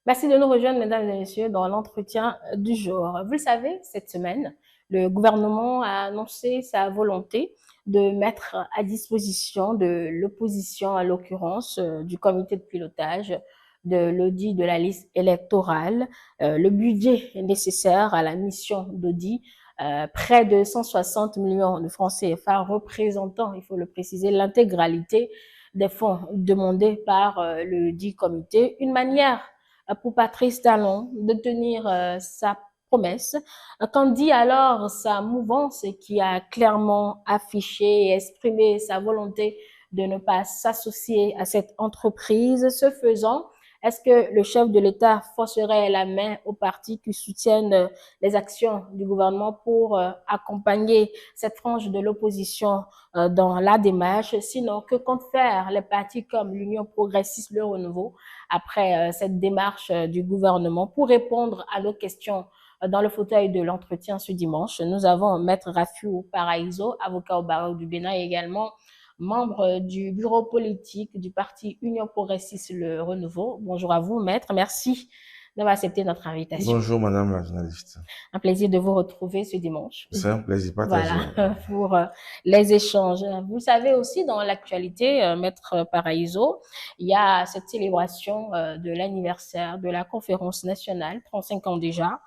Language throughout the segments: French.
Merci de nous rejoindre, mesdames et messieurs, dans l'entretien du jour. Vous le savez, cette semaine, le gouvernement a annoncé sa volonté de mettre à disposition de l'opposition, à l'occurrence du comité de pilotage, de l'audit de la liste électorale, le budget nécessaire à la mission d'audit, près de 160 millions de francs CFA représentant, il faut le préciser, l'intégralité des fonds demandés par le dit comité. Une manière pour Patrice Talon de tenir sa promesse. Qu'en dit alors sa mouvance qui a clairement affiché et exprimé sa volonté de ne pas s'associer à cette entreprise? Ce faisant, est-ce que le chef de l'État forcerait la main aux partis qui soutiennent les actions du gouvernement pour accompagner cette frange de l'opposition dans la démarche? Sinon, que comptent faire les partis comme l'Union progressiste, le Renouveau, après cette démarche du gouvernement? Pour répondre à nos questions dans le fauteuil de l'entretien ce dimanche, nous avons Maître Rafiou Paraïso, avocat au barreau du Bénin, et également membre du bureau politique du parti Union progressiste Le Renouveau. Bonjour à vous, Maître. Merci d'avoir accepté notre invitation. Bonjour, madame la journaliste. Un plaisir de vous retrouver ce dimanche. C'est un plaisir partagé. Voilà, pour les échanges. Vous savez aussi, dans l'actualité, Maître Paraïso, il y a cette célébration de l'anniversaire de la conférence nationale, 35 ans déjà,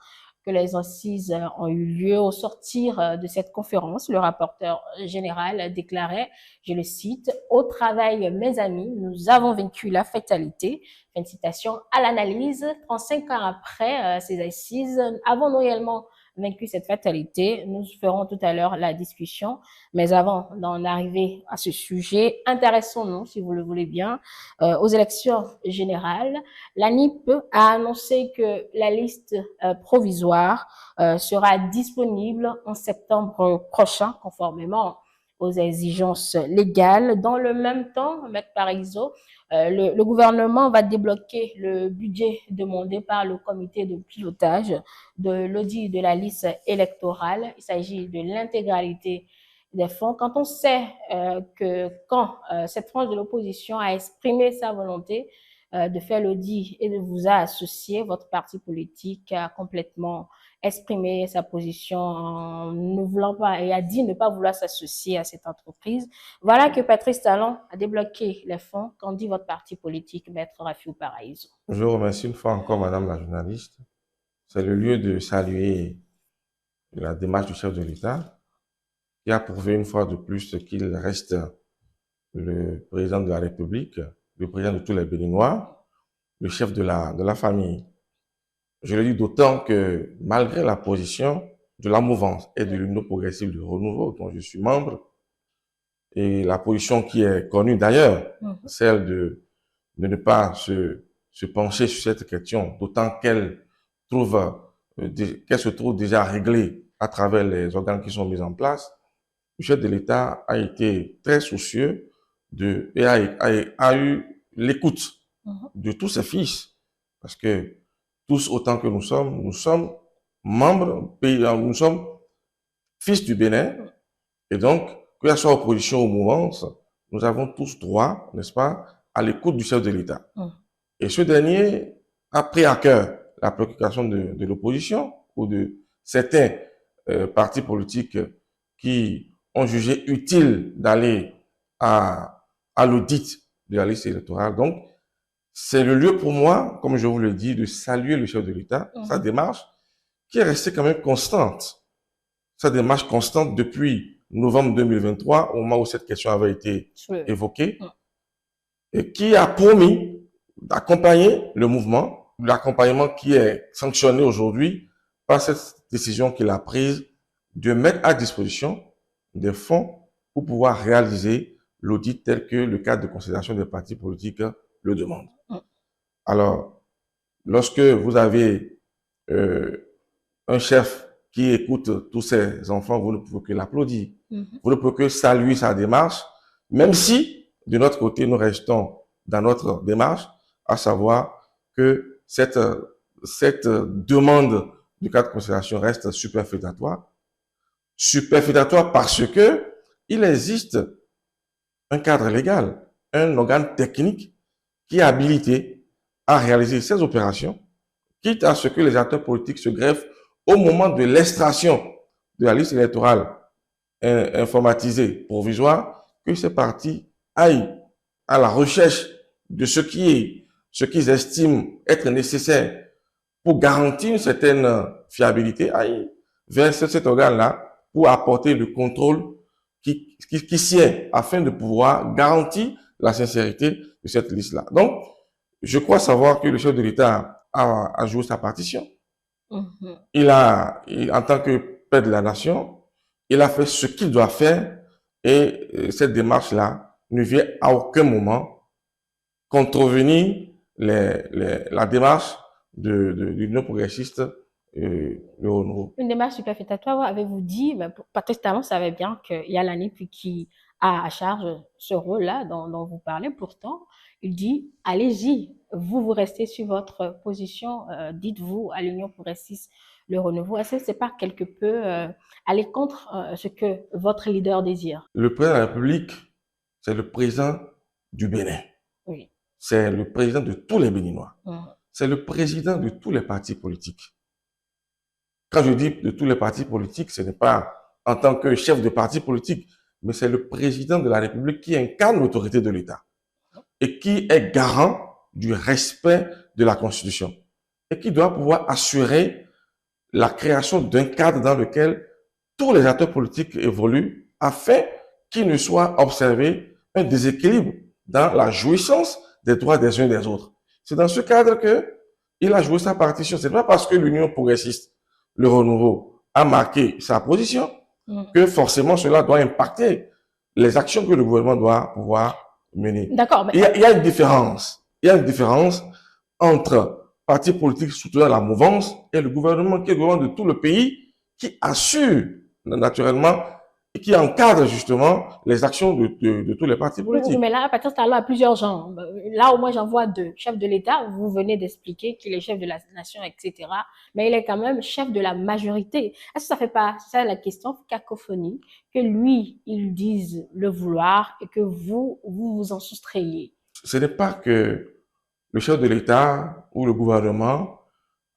que les assises ont eu lieu. Au sortir de cette conférence, le rapporteur général déclarait, je le cite, « Au travail, mes amis, nous avons vaincu la fatalité ». Fin de citation. À l'analyse, 35 ans après ces assises, avons-nous réellement vaincu cette fatalité? Nous ferons tout à l'heure la discussion. Mais avant d'en arriver à ce sujet, intéressons-nous, si vous le voulez bien, aux élections générales. L'ANIP a annoncé que la liste provisoire sera disponible en septembre prochain, conformément aux exigences légales. Dans le même temps, Maître Paraïso, le gouvernement va débloquer le budget demandé par le comité de pilotage de l'audit de la liste électorale. Il s'agit de l'intégralité des fonds. Quand on sait quand cette frange de l'opposition a exprimé sa volonté de faire l'audit et de vous associer, votre parti politique a complètement exprimé sa position en ne voulant pas et a dit ne pas vouloir s'associer à cette entreprise. Voilà que Patrice Talon a débloqué les fonds. Qu'en dit votre parti politique, Maître Rafiou Paraïso? Je vous remercie une fois encore, madame la journaliste. C'est le lieu de saluer la démarche du chef de l'État, qui a prouvé une fois de plus qu'il reste le président de la République, le président de tous les Béninois, le chef de la famille. Je le dis d'autant que, malgré la position de la mouvance et de l'Union progressive du Renouveau, dont je suis membre, et la position qui est connue d'ailleurs, celle de ne pas se pencher sur cette question, d'autant qu'elle se trouve déjà réglée à travers les organes qui sont mis en place. Le chef de l'État a été très soucieux et a eu l'écoute de tous ses fils, parce que tous autant que nous sommes membres, nous sommes fils du Bénin, et donc, que ce soit opposition ou mouvance, nous avons tous droit, n'est-ce pas, à l'écoute du chef de l'État. Et ce dernier a pris à cœur la préoccupation de l'opposition ou de certains partis politiques qui ont jugé utile d'aller à l'audit de la liste électorale. Donc, c'est le lieu pour moi, comme je vous le dis, de saluer le chef de l'État, sa démarche, qui est restée quand même constante. Sa démarche constante depuis novembre 2023, au moment où cette question avait été évoquée, et qui a promis d'accompagner le mouvement, l'accompagnement qui est sanctionné aujourd'hui par cette décision qu'il a prise de mettre à disposition des fonds pour pouvoir réaliser l'audit tel que le cadre de considération des partis politiques le demande. Alors, lorsque vous avez un chef qui écoute tous ses enfants, vous ne pouvez que l'applaudir. Vous ne pouvez que saluer sa démarche, même si, de notre côté, nous restons dans notre démarche, à savoir que cette demande du cadre de considération reste superfétatoire. Superfétatoire parce que il existe un cadre légal, un organe technique qui est habilité à réaliser ces opérations quitte à ce que les acteurs politiques se greffent au moment de l'extraction de la liste électorale informatisée provisoire, que ces partis aillent à la recherche de ce qu'ils estiment être nécessaire pour garantir une certaine fiabilité, aillent vers cet organe-là pour apporter le contrôle qui sied afin de pouvoir garantir la sincérité de cette liste-là. Donc, je crois savoir que le chef de l'État a joué sa partition. En tant que père de la nation, il a fait ce qu'il doit faire et cette démarche-là ne vient à aucun moment contrevenir la démarche de l'Union progressiste, le renouveau. Une démarche superfétatoire, avez-vous dit, Patrice Talon savait bien qu'il y a l'ANIP qui a à charge ce rôle-là dont vous parlez. Pourtant, il dit, allez-y, vous restez sur votre position, dites-vous à l'Union progressiste, le renouveau. Est-ce que c'est pas quelque peu aller contre ce que votre leader désire? Le président de la République, c'est le président du Bénin. Oui. C'est le président de tous les Béninois. C'est le président de tous les partis politiques. Quand je dis de tous les partis politiques, ce n'est pas en tant que chef de parti politique, mais c'est le président de la République qui incarne l'autorité de l'État et qui est garant du respect de la Constitution et qui doit pouvoir assurer la création d'un cadre dans lequel tous les acteurs politiques évoluent afin qu'il ne soit observé un déséquilibre dans la jouissance des droits des uns et des autres. C'est dans ce cadre qu'il a joué sa partition. C'est pas parce que l'Union progressiste, le renouveau, a marqué sa position que forcément cela doit impacter les actions que le gouvernement doit pouvoir mener. D'accord. Mais... Il y a une différence. Il y a une différence entre partis politiques soutenant la mouvance et le gouvernement qui est le gouvernement de tout le pays qui assure naturellement et qui encadre justement les actions de tous les partis politiques. Mais là, Patrice Talon a plusieurs genres. Là, au moins, j'en vois deux. Chef de l'État, vous venez d'expliquer qu'il est chef de la nation, etc. Mais il est quand même chef de la majorité. Est-ce que ça fait pas, c'est ça la question, cacophonie, que lui, il dise le vouloir et que vous vous en soustrayez? Ce n'est pas que le chef de l'État ou le gouvernement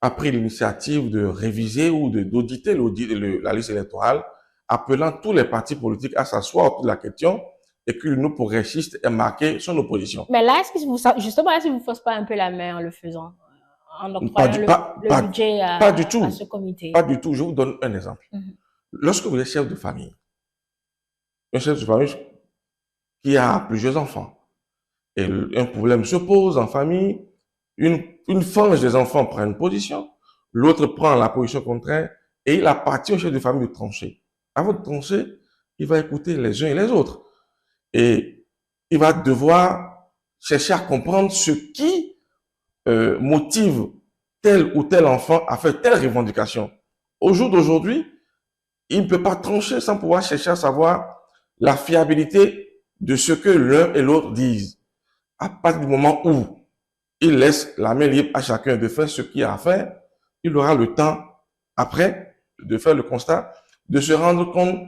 a pris l'initiative de réviser ou d'auditer la liste électorale, appelant tous les partis politiques à s'asseoir autour de la question et que l'Union progressiste ait marqué son opposition. Mais là, est-ce que vous ne forcez pas un peu la main en le faisant, en octroyant le budget à ce comité? Pas du tout. Je vous donne un exemple. Lorsque vous êtes chef de famille, un chef de famille qui a plusieurs enfants, et un problème se pose en famille, une frange des enfants prend une position, l'autre prend la position contraire, et il appartient au chef de famille de trancher. Avant de trancher, il va écouter les uns et les autres. Et il va devoir chercher à comprendre ce qui motive tel ou tel enfant à faire telle revendication. Au jour d'aujourd'hui, il ne peut pas trancher sans pouvoir chercher à savoir la fiabilité de ce que l'un et l'autre disent. À partir du moment où il laisse la main libre à chacun de faire ce qu'il a à faire, il aura le temps, après, de faire le constat, de se rendre compte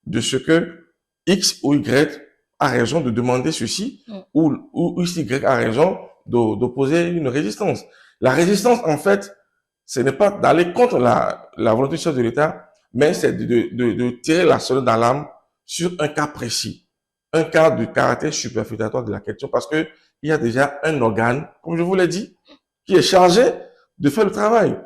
de ce que X ou Y a raison de demander ceci, ou X, Y a raison d'opposer une résistance. La résistance, en fait, ce n'est pas d'aller contre la volonté du chef de l'État, mais c'est de tirer la sonnette d'alarme sur un cas précis, un cas de caractère superfétatoire de la question, parce que il y a déjà un organe, comme je vous l'ai dit, qui est chargé de faire le travail.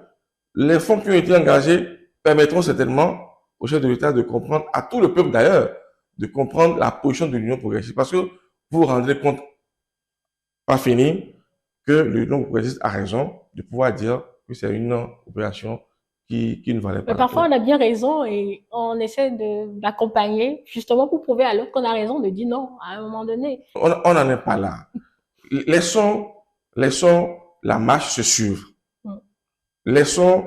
Les fonds qui ont été engagés permettront certainement au chef de l'État de comprendre, à tout le peuple d'ailleurs, de comprendre la position de l'Union progressiste. Parce que vous vous rendez compte, pas fini, que l'Union progressiste a raison de pouvoir dire que c'est une opération qui ne valait pas. Mais parfois, on a bien raison et on essaie d'accompagner justement pour prouver à l'autre qu'on a raison de dire non à un moment donné. On n'en est pas là. Laissons la marche se suivre. Laissons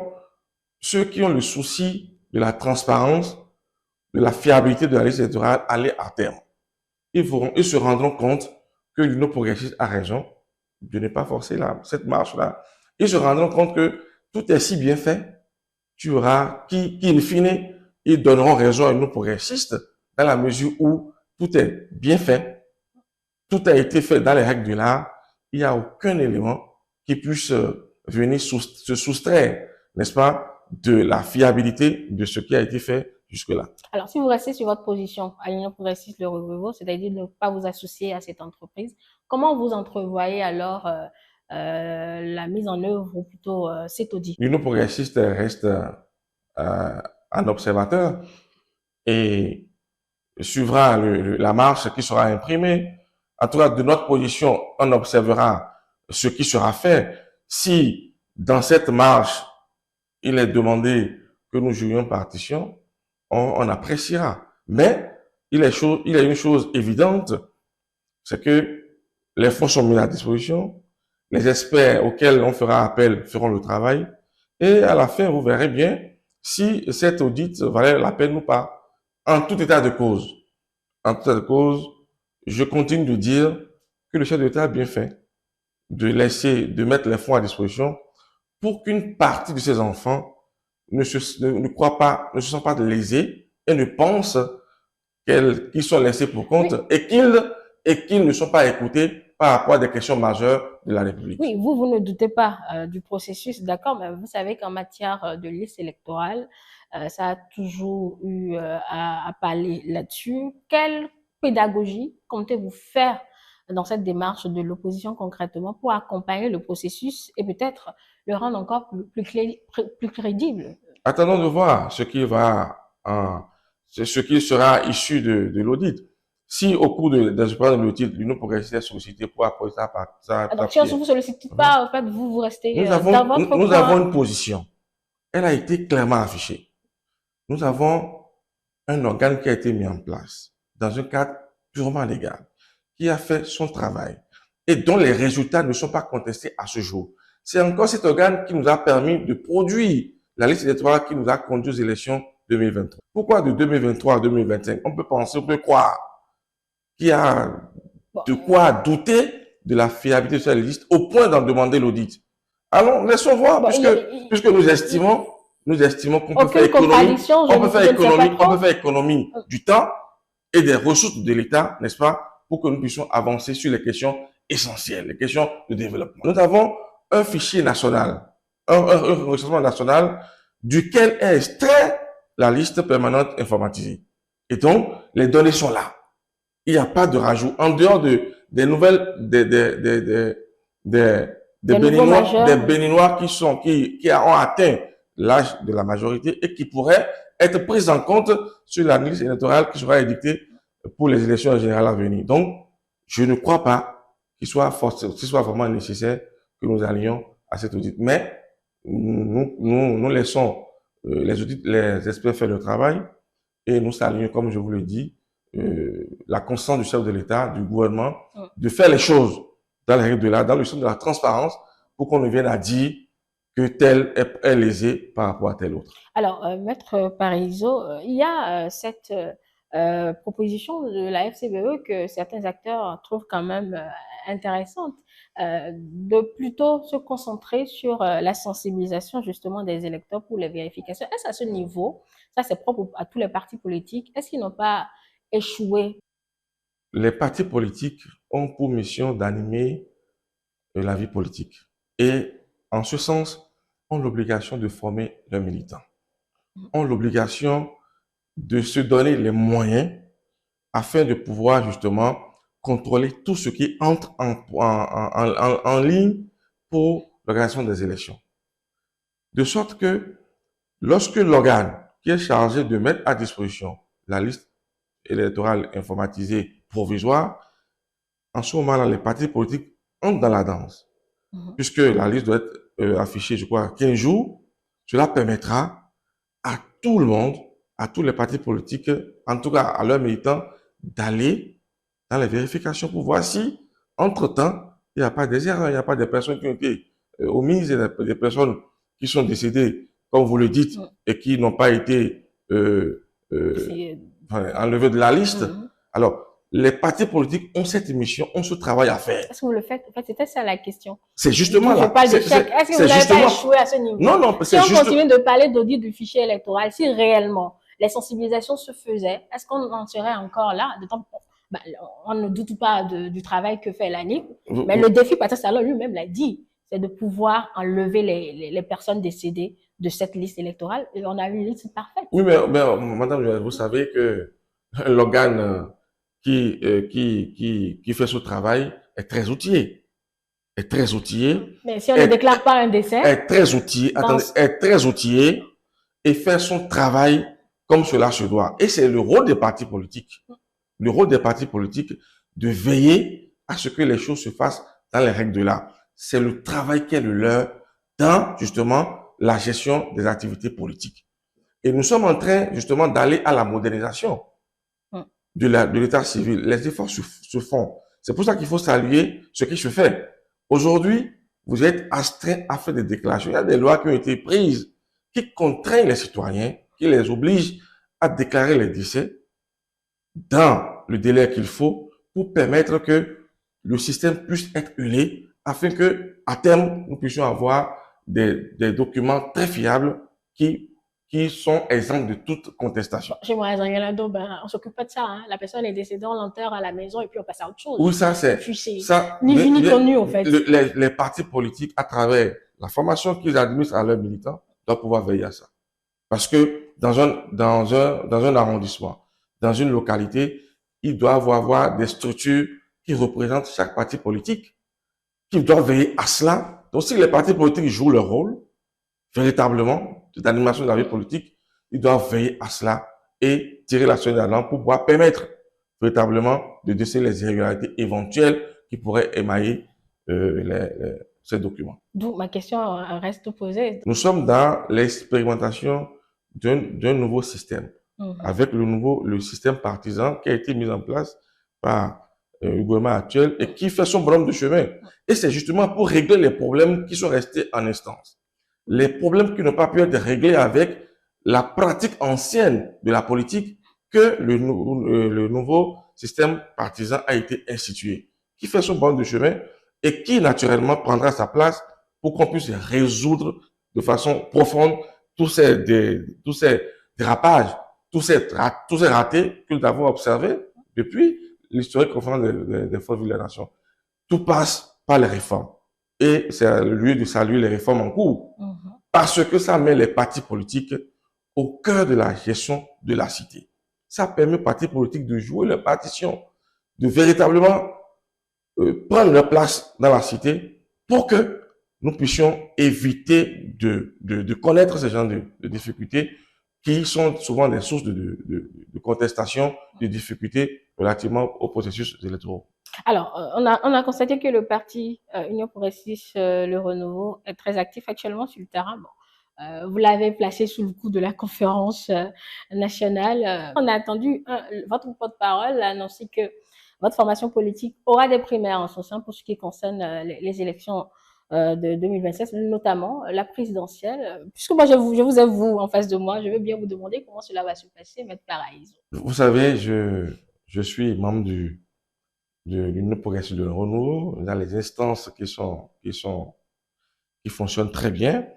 ceux qui ont le souci de la transparence, de la fiabilité de la liste électorale aller à terme. Ils se rendront compte que l'Union progressiste a raison de ne pas forcer cette marche-là. Ils se rendront compte que tout est si bien fait, tu auras qui in fine, ils donneront raison à l'Union progressiste dans la mesure où tout est bien fait, tout a été fait dans les règles de l'art, il n'y a aucun élément qui puisse venir se soustraire, n'est-ce pas, de la fiabilité de ce qui a été fait jusque-là. Alors, si vous restez sur votre position à l'Union progressiste Le Renouveau, c'est-à-dire de ne pas vous associer à cette entreprise, comment vous entrevoyez alors la mise en œuvre ou plutôt cet audit? L'Union progressiste reste un observateur et suivra la marche qui sera imprimée. En tout cas, de notre position, on observera ce qui sera fait. Si dans cette marche, il est demandé que nous jouions partition, on appréciera. Mais il y a une chose évidente, c'est que les fonds sont mis à disposition, les experts auxquels on fera appel feront le travail, et à la fin, vous verrez bien si cet audit valait la peine ou pas. En tout état de cause, je continue de dire que le chef d'État a bien fait de mettre les fonds à disposition pour qu'une partie de ces enfants ne se sentent pas lésés et ne pensent qu'ils sont laissés pour compte et qu'ils ne sont pas écoutés par rapport à des questions majeures de la République. Oui, vous ne doutez pas du processus, d'accord, mais vous savez qu'en matière de liste électorale, ça a toujours eu à parler là-dessus. Quelle pédagogie comptez-vous faire dans cette démarche de l'opposition concrètement pour accompagner le processus et peut-être le rendre encore plus crédible? Attendons de voir ce qui sera issu de l'audit. Si au cours de l'audit, l'Union progressiste est sollicitée pour apposer sa Donc, si on ne vous sollicite pas, en fait, vous restez dans votre coin. Nous avons une position. Elle a été clairement affichée. Nous avons un organe qui a été mis en place dans un cadre purement légal, qui a fait son travail et dont les résultats ne sont pas contestés à ce jour. C'est encore cet organe qui nous a permis de produire la liste électorale qui nous a conduit aux élections 2023. Pourquoi de 2023 à 2025? On peut penser, on peut croire qu'il y a de quoi douter de la fiabilité de cette liste au point d'en demander l'audit. Allons, laissons voir, puisque nous estimons qu'on peut faire économie du temps et des ressources de l'État, n'est-ce pas, pour que nous puissions avancer sur les questions essentielles, les questions de développement. Nous avons un fichier national, un recensement national duquel est extrait la liste permanente informatisée. Et donc, les données sont là. Il n'y a pas de rajout. En dehors des nouvelles, des Béninois qui ont atteint l'âge de la majorité et qui pourraient être pris en compte sur la liste électorale qui sera édictée pour les élections générales à venir. Donc, je ne crois pas qu'il soit vraiment nécessaire que nous allions à cet audit. Mais nous laissons les experts faire le travail et nous saluons, comme je vous le dis, la constance du chef de l'État, du gouvernement, de faire les choses dans les règles de l'art, dans le sens de la transparence, pour qu'on ne vienne à dire que tel est lésé par rapport à tel autre. Alors, Maître Parisot, il y a cette proposition de la FCBE que certains acteurs trouvent quand même intéressante, de plutôt se concentrer sur la sensibilisation justement des électeurs pour les vérifications. Est-ce à ce niveau, ça c'est propre à tous les partis politiques, est-ce qu'ils n'ont pas échoué? Les partis politiques ont pour mission d'animer la vie politique et en ce sens, ont l'obligation de former leurs militants, ont l'obligation de se donner les moyens afin de pouvoir justement contrôler tout ce qui entre en ligne pour l'organisation des élections. De sorte que lorsque l'organe qui est chargé de mettre à disposition la liste électorale informatisée provisoire, en ce moment-là, les partis politiques entrent dans la danse. Puisque la liste doit être affichée, je crois, 15 jours, cela permettra à tout le monde, à tous les partis politiques, en tout cas à leurs militants, d'aller dans les vérifications pour voir si, entre-temps, il n'y a pas des erreurs, il n'y a pas des personnes qui ont été omises, des personnes qui sont décédées, comme vous le dites, et qui n'ont pas été enlevées de la liste. Alors, les partis politiques ont cette mission, ont ce travail à faire. Est-ce que vous le faites? En fait, c'était ça la question. C'est justement là. Je parle d'échec. Est-ce que vous n'avez pas échoué à ce niveau? Non, non, si on continue de parler d'audit du fichier électoral, si réellement les sensibilisations se faisaient, est-ce qu'on en serait encore là? On ne doute pas du travail que fait l'ANIC, mais le défi, Patrice Talon lui-même l'a dit. c'est de pouvoir enlever les personnes décédées de cette liste électorale et on a une liste parfaite. Oui, mais madame, vous savez que l'organe qui fait ce travail est très outillé. Est très outillé. Mais si on ne déclare pas un décès, est très outillé, attendez, est très outillé et fait son travail comme cela se doit. Et c'est le rôle des partis politiques. Le rôle des partis politiques de veiller à ce que les choses se fassent dans les règles de l'art. C'est le travail qui est le leur dans, justement, la gestion des activités politiques. Et nous sommes en train, justement, d'aller à la modernisation de l'état civil. Les efforts se font. C'est pour ça qu'il faut saluer ce qui se fait. Aujourd'hui, vous êtes astreint à faire des déclarations. Il y a des lois qui ont été prises qui contraignent les citoyens, qui les obligent à déclarer les décès dans le délai qu'il faut pour permettre que le système puisse être huilé afin que, à terme, nous puissions avoir des documents très fiables qui sont exempts de toute contestation. Chez moi, on s'occupe pas de ça. Hein. La personne est décédée, on l'enterre à la maison et puis on passe à autre chose. Oui, ça c'est ni vu ni connu en fait. Les partis politiques, à travers la formation qu'ils administrent à leurs militants, doivent pouvoir veiller à ça. Parce que dans un arrondissement, dans une localité, ils doivent avoir des structures qui représentent chaque parti politique, qui doivent veiller à cela. Donc, si les partis politiques jouent leur rôle, véritablement, d'animation de la vie politique, ils doivent veiller à cela et tirer la sonnette d'alarme pour pouvoir permettre véritablement de déceler les irrégularités éventuelles qui pourraient émailler ces documents. D'où ma question reste posée. Nous sommes dans l'expérimentation d'un nouveau système, avec le système partisan qui a été mis en place par le gouvernement actuel et qui fait son bonhomme de chemin. Et c'est justement pour régler les problèmes qui sont restés en instance. Les problèmes qui n'ont pas pu être réglés avec la pratique ancienne de la politique que le nouveau système partisan a été institué, qui fait son bonhomme de chemin et qui naturellement prendra sa place pour qu'on puisse résoudre de façon profonde tous ces dérapages, tous ces ratés que nous avons observés depuis l'historique conférence des forces vives de la nation. Tout passe par les réformes. Et c'est le lieu de saluer les réformes en cours. Parce que ça met les partis politiques au cœur de la gestion de la cité. Ça permet aux partis politiques de jouer leur partition, de véritablement prendre leur place dans la cité pour que nous puissions éviter de connaître ce genre de difficultés qui sont souvent des sources de contestation, de difficultés relativement au processus électoral. Alors, on a constaté que le parti Union progressiste Le Renouveau est très actif actuellement sur le terrain. Bon, vous l'avez placé sous le coup de la conférence nationale. On a attendu votre porte-parole a annoncé que votre formation politique aura des primaires en son sein pour ce qui concerne les élections de 2026, notamment la présidentielle. Puisque moi, je vous ai vous en face de moi, je veux bien vous demander comment cela va se passer, Maître Paraiso. Vous savez, je suis membre de l'Union progressiste de Renouveau, dans les instances qui fonctionnent très bien.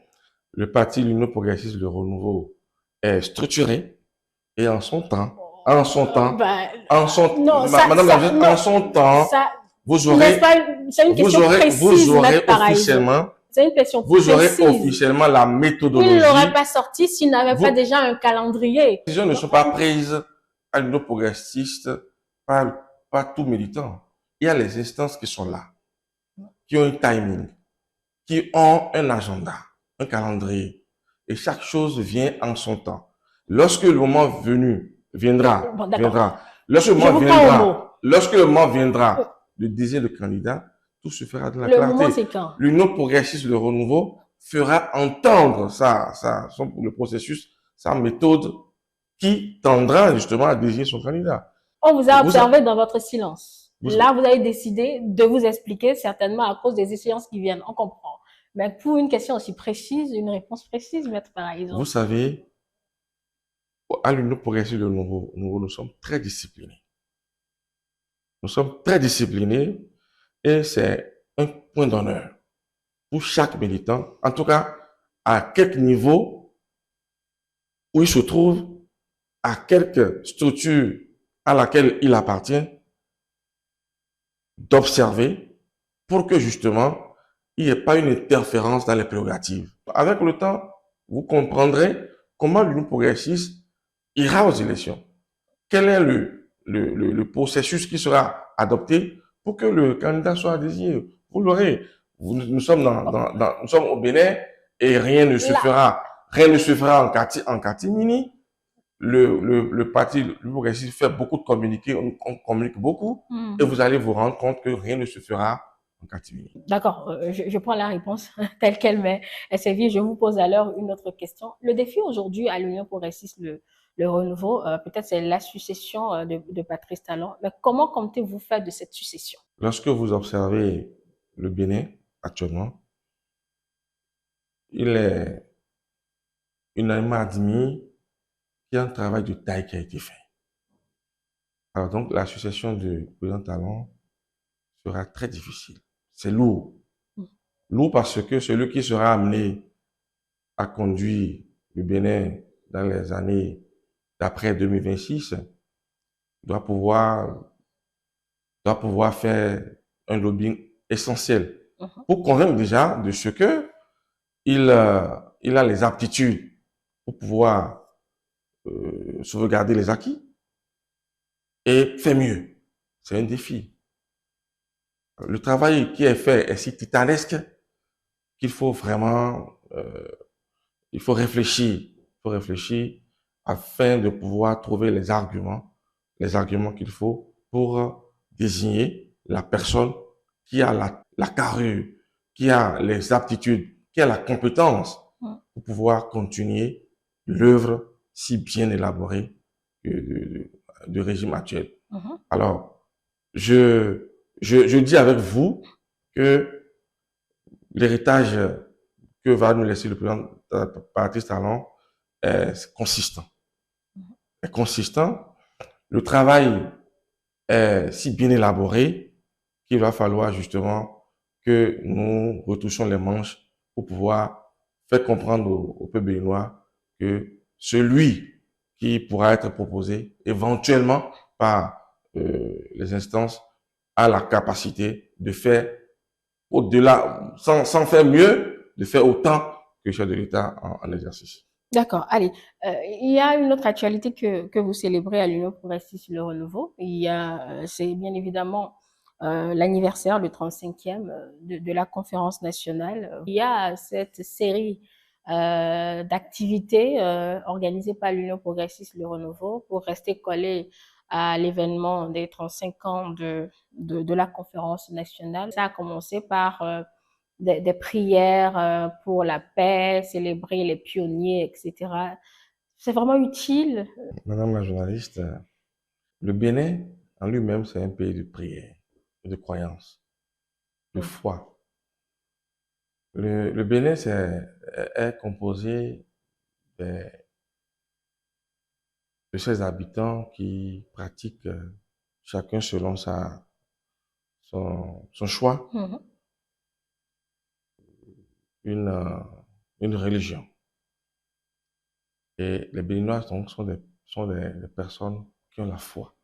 Le parti l'Union progressiste de Renouveau est structuré et en son temps, vous aurez officiellement la méthodologie. Il ne l'aurait pas sorti s'il n'avait pas déjà un calendrier. Les décisions ne sont pas prises à l'Union progressiste par tout militant. Il y a les instances qui sont là, qui ont un timing, qui ont un agenda, un calendrier. Et chaque chose vient en son temps. Lorsque le moment viendra, lorsque le moment viendra de désigner le candidat, tout se fera dans la clarté. L'Union progressiste de Renouveau fera entendre le processus, sa méthode qui tendra justement à désigner son candidat. On vous a observé dans votre silence. Là, vous avez décidé de vous expliquer, certainement à cause des échéances qui viennent. On comprend. Mais pour une question aussi précise, une réponse précise, Maître Paraiso. Vous savez, à l'Union progressiste de Renouveau, nous sommes très disciplinés. Nous sommes très disciplinés et c'est un point d'honneur pour chaque militant, en tout cas à quelque niveau où il se trouve, à quelque structure à laquelle il appartient, d'observer pour que justement il n'y ait pas une interférence dans les prérogatives. Avec le temps, vous comprendrez comment l'Union progressiste ira aux élections. Quel est le processus qui sera adopté pour que le candidat soit désigné. Vous l'aurez. Nous sommes nous sommes au Bénin et rien ne se fera. Rien ne se fera en catimini. Le parti progressiste fait beaucoup de communiqués, on communique beaucoup, et vous allez vous rendre compte que rien ne se fera en catimini. D'accord, je prends la réponse telle qu'elle m'est servie. Je vous pose alors une autre question. Le défi aujourd'hui à l'Union progressiste, le renouveau, peut-être c'est la succession de Patrice Talon, mais comment comptez-vous faire de cette succession? Lorsque vous observez le Bénin actuellement, il est unanimement admis qu'il y a un travail de taille qui a été fait. Alors donc, la succession du président Talon sera très difficile. C'est lourd. Lourd parce que celui qui sera amené à conduire le Bénin dans les années d'après 2026 doit pouvoir faire un lobbying essentiel pour convaincre déjà de ce que il a les aptitudes pour pouvoir sauvegarder les acquis et faire mieux. C'est un défi. Le travail qui est fait est si titanesque qu'il faut vraiment, il faut réfléchir afin de pouvoir trouver les arguments qu'il faut pour désigner la personne qui a la carrure, qui a les aptitudes, qui a la compétence pour pouvoir continuer l'œuvre si bien élaborée du régime actuel. Alors, je dis avec vous que l'héritage que va nous laisser le président Patrice Talon est consistant. Est consistant. Le travail est si bien élaboré qu'il va falloir justement que nous retouchions les manches pour pouvoir faire comprendre au peuple béninois que celui qui pourra être proposé éventuellement par les instances a la capacité de faire au-delà, sans faire mieux, de faire autant que le chef de l'État en exercice. D'accord, allez. Il y a une autre actualité que vous célébrez à l'Union progressiste Le Renouveau. C'est bien évidemment l'anniversaire, le 35e de la conférence nationale. Il y a cette série d'activités organisées par l'Union progressiste Le Renouveau pour rester collé à l'événement des 35 ans de la conférence nationale. Ça a commencé par des prières pour la paix, célébrer les pionniers, etc. C'est vraiment utile. Madame la journaliste, le Bénin en lui-même, c'est un pays de prière, de croyance, de foi. Le Bénin est composé de ses habitants qui pratiquent chacun selon son choix une religion. Et les Béninois donc, sont des personnes qui ont la foi.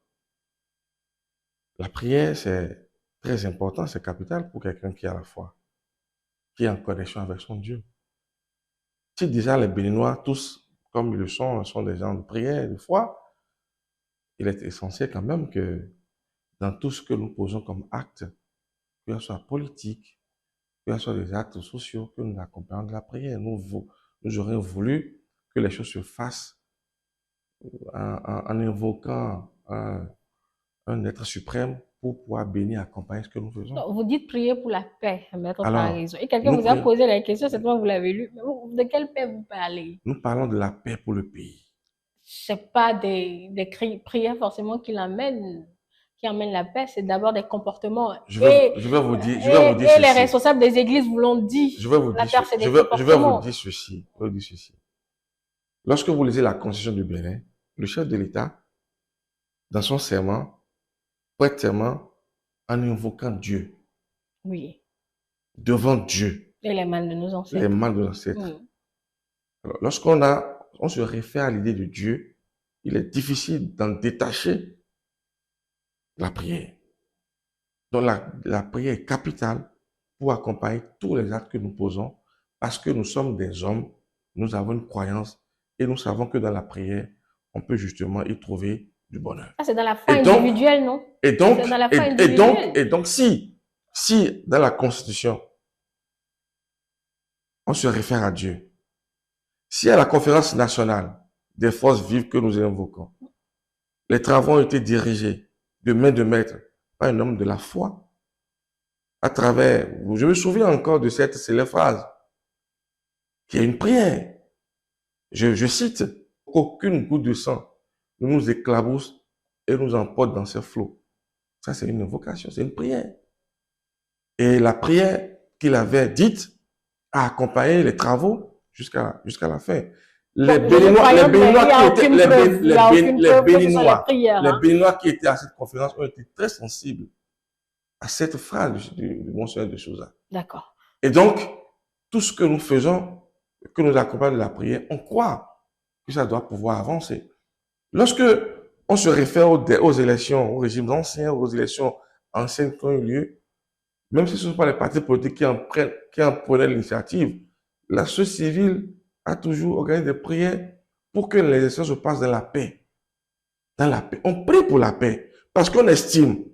La prière, c'est très important, c'est capital pour quelqu'un qui a la foi, qui est en connexion avec son Dieu. Si déjà les Béninois, tous comme ils le sont des gens de prière, de foi, il est essentiel quand même que dans tout ce que nous posons comme acte, que ce soit politique, que ce soit des actes sociaux, que nous accompagnons de la prière. Nous aurions voulu que les choses se fassent en invoquant un être suprême pour pouvoir bénir, accompagner ce que nous faisons. Vous dites prier pour la paix, maître Paraïso. Et quelqu'un vous a posé la question, c'est toi vous l'avez lu. Mais de quelle paix vous parlez? Nous parlons de la paix pour le pays. C'est pas des prières forcément qui amènent la paix, c'est d'abord des comportements. Je vais vous dire ceci. Les responsables des églises vous l'ont dit. Je vais vous dire ceci. Lorsque vous lisez la Constitution du Bénin, le chef de l'État, dans son serment, prête serment en invoquant Dieu. Oui. Devant Dieu. Et les mains de nos ancêtres. Les mains de nos ancêtres. Alors, lorsqu'on se réfère à l'idée de Dieu, il est difficile d'en détacher la prière. Donc la prière est capitale pour accompagner tous les actes que nous posons, parce que nous sommes des hommes, nous avons une croyance et nous savons que dans la prière, on peut justement y trouver du bonheur. Ah, c'est dans la foi individuelle, non? Et donc, C'est dans la foi individuelle. si dans la Constitution, on se réfère à Dieu, si à la conférence nationale des forces vives que nous invoquons, les travaux ont été dirigés de main de maître par un homme de la foi, à travers, je me souviens encore de cette célèbre phrase, qui est une prière. Je cite, qu'aucune goutte de sang ne nous éclabousse et nous emporte dans ses flots. Ça, c'est une invocation, c'est une prière. Et la prière qu'il avait dite a accompagné les travaux jusqu'à la fin. Les Béninois qui étaient à cette conférence ont été très sensibles à cette phrase du monseigneur de Souza. D'accord. Et donc, tout ce que nous faisons, que nous accompagnons de la prière, on croit que ça doit pouvoir avancer. Lorsque on se réfère aux élections, aux régimes anciens, aux élections anciennes qui ont eu lieu, même si ce ne sont pas les partis politiques qui en prenaient l'initiative, la société civile a toujours organisé des prières pour que les élections se passent dans la paix. Dans la paix. On prie pour la paix parce qu'on estime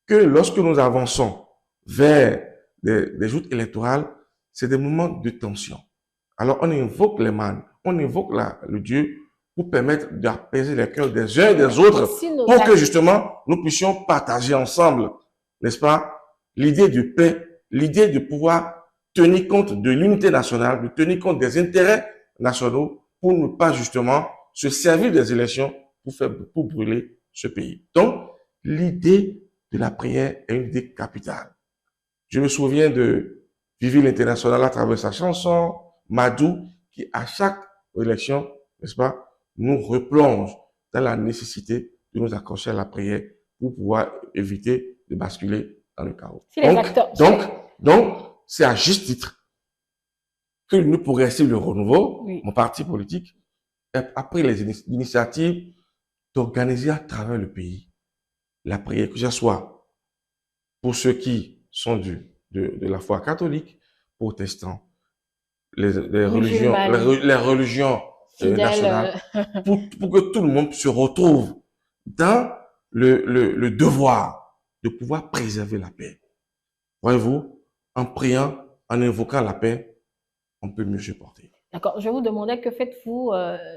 que lorsque nous avançons vers des joutes électorales, c'est des moments de tension. Alors on invoque les mânes, on invoque le Dieu pour permettre d'apaiser les cœurs des uns et des autres, pour que justement nous puissions partager ensemble, n'est-ce pas, l'idée de paix, l'idée de pouvoir tenir compte de l'unité nationale, de tenir compte des intérêts nationaux pour ne pas justement se servir des élections pour brûler ce pays. Donc, l'idée de la prière est une idée capitale. Je me souviens de Vivi l'International à travers sa chanson, Madou, qui à chaque élection, n'est-ce pas, nous replonge dans la nécessité de nous accrocher à la prière pour pouvoir éviter de basculer dans le chaos. Donc, c'est à juste titre que nous progressons le renouveau, oui, mon parti politique, a pris les initiatives d'organiser à travers le pays la prière, que ce soit pour ceux qui sont de la foi catholique, protestants, les religions nationales, pour que tout le monde se retrouve dans le devoir de pouvoir préserver la paix. Voyez-vous, en priant, en invoquant la paix, on peut mieux supporter. D'accord. Je vous demandais, que faites-vous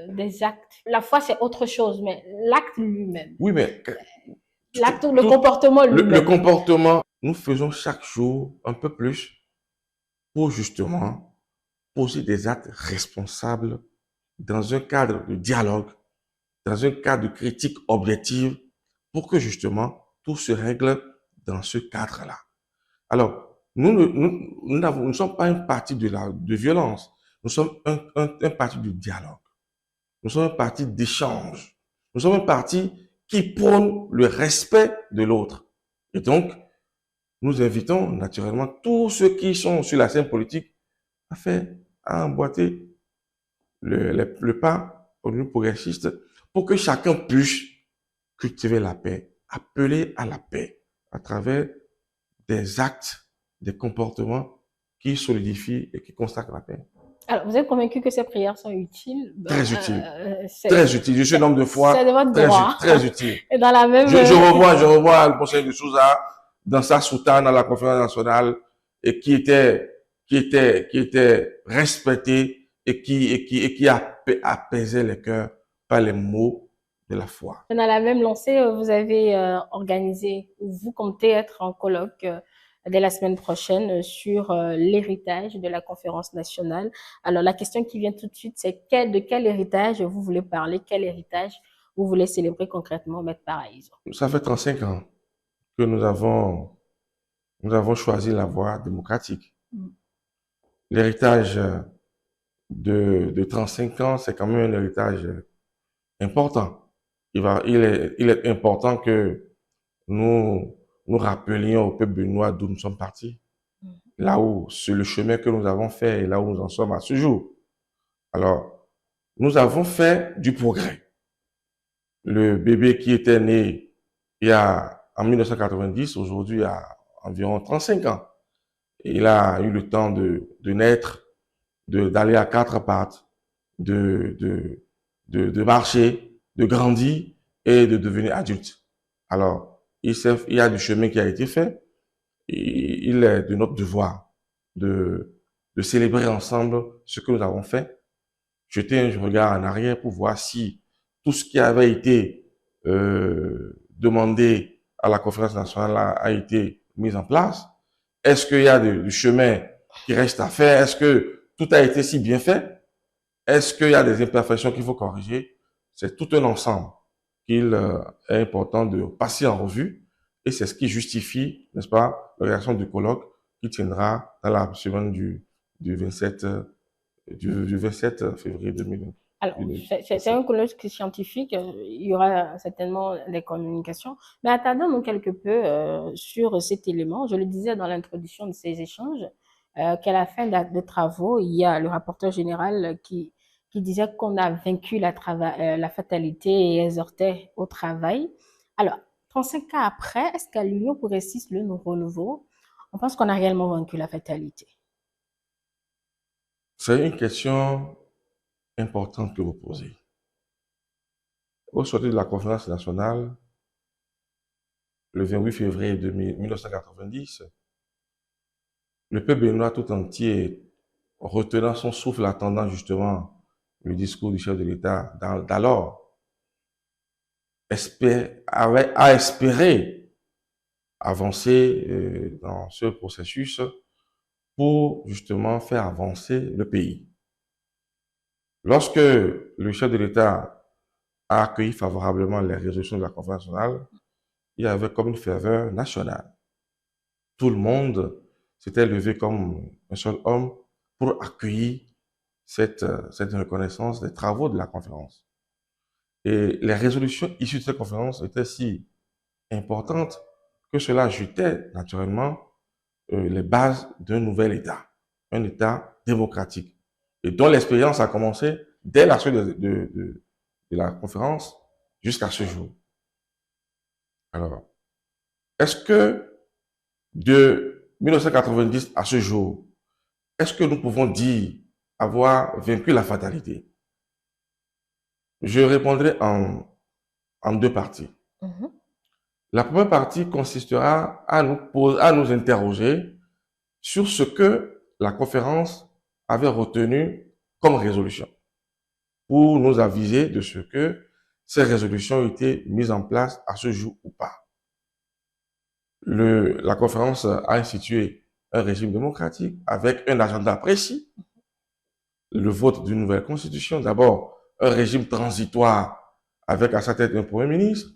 des actes? La foi, c'est autre chose, mais l'acte lui-même. Oui, mais l'acte, le comportement lui-même. Le comportement, nous faisons chaque jour un peu plus pour justement poser des actes responsables dans un cadre de dialogue, dans un cadre de critique objective, pour que justement tout se règle dans ce cadre-là. Alors, nous ne sommes pas un parti de violence, nous sommes un parti de dialogue, nous sommes un parti d'échange, nous sommes un parti qui prône le respect de l'autre. Et donc, nous invitons naturellement tous ceux qui sont sur la scène politique à emboîter le pas au niveau progressiste pour que chacun puisse cultiver la paix, appeler à la paix à travers des actes, des comportements qui solidifient et qui consacrent la paix. Alors, vous êtes convaincu que ces prières sont utiles? Très utiles. Très utiles. Je suis un homme de foi. C'est de votre droit. Très utile. Et dans la même... Je revois le conseil de Souza dans sa soutane à la conférence nationale et qui était respecté et qui apaisait les cœurs par les mots de la foi. Dans la même lancée, vous avez organisé, vous comptez être en colloque dès la semaine prochaine sur l'héritage de la conférence nationale. Alors, la question qui vient tout de suite, c'est de quel héritage vous voulez parler? Quel héritage vous voulez célébrer concrètement, Maître Paraiso? Ça fait 35 ans que nous avons choisi la voie démocratique. L'héritage de 35 ans, c'est quand même un héritage important. Il est important que nous rappelions au peuple béninois d'où nous sommes partis, là où, sur le chemin que nous avons fait et là où nous en sommes à ce jour. Alors, nous avons fait du progrès. Le bébé qui était né en 1990, aujourd'hui a environ 35 ans. il a eu le temps de naître, d'aller à quatre pattes, de marcher, de grandir et de devenir adulte. Alors, il y a du chemin qui a été fait. Et il est de notre devoir de, de célébrer ensemble ce que nous avons fait, jeter un regard en arrière pour voir si tout ce qui avait été demandé à la conférence nationale a été mis en place. Est-ce qu'il y a du chemin qui reste à faire? Est-ce que tout a été si bien fait? Est-ce qu'il y a des imperfections qu'il faut corriger? C'est tout un ensemble qu'il est important de passer en revue et c'est ce qui justifie, n'est-ce pas, la réaction du colloque qui tiendra dans la semaine du 27, du 27 février 2020. Alors, c'est un colloque scientifique, il y aura certainement des communications, mais attendons-nous quelque peu sur cet élément. Je le disais dans l'introduction de ces échanges, qu'à la fin de travaux, il y a le rapporteur général qui disait qu'on a vaincu la fatalité et exhortait au travail. Alors, 35 ans après, est-ce qu'à l'Union progressiste, le renouveau, on pense qu'on a réellement vaincu la fatalité? C'est une question importante que vous posez. Au sortir de la conférence nationale, le 28 février 1990, le peuple béninois tout entier, retenant son souffle, attendant justement le discours du chef de l'État d'alors, a espéré avancer dans ce processus pour justement faire avancer le pays. Lorsque le chef de l'État a accueilli favorablement les résolutions de la conférence nationale, il y avait comme une ferveur nationale. Tout le monde s'était levé comme un seul homme pour accueillir cette reconnaissance des travaux de la conférence. Et les résolutions issues de cette conférence étaient si importantes que cela jetait naturellement les bases d'un nouvel État, un État démocratique, et dont l'expérience a commencé dès la suite de la conférence jusqu'à ce jour. Alors, est-ce que de 1990 à ce jour, est-ce que nous pouvons dire avoir vaincu la fatalité? Je répondrai en deux parties. La première partie consistera à nous interroger sur ce que la conférence avait retenu comme résolution, pour nous aviser de ce que ces résolutions ont été mises en place à ce jour ou pas. La conférence a institué un régime démocratique avec un agenda précis, le vote d'une nouvelle constitution, d'abord un régime transitoire avec à sa tête un premier ministre,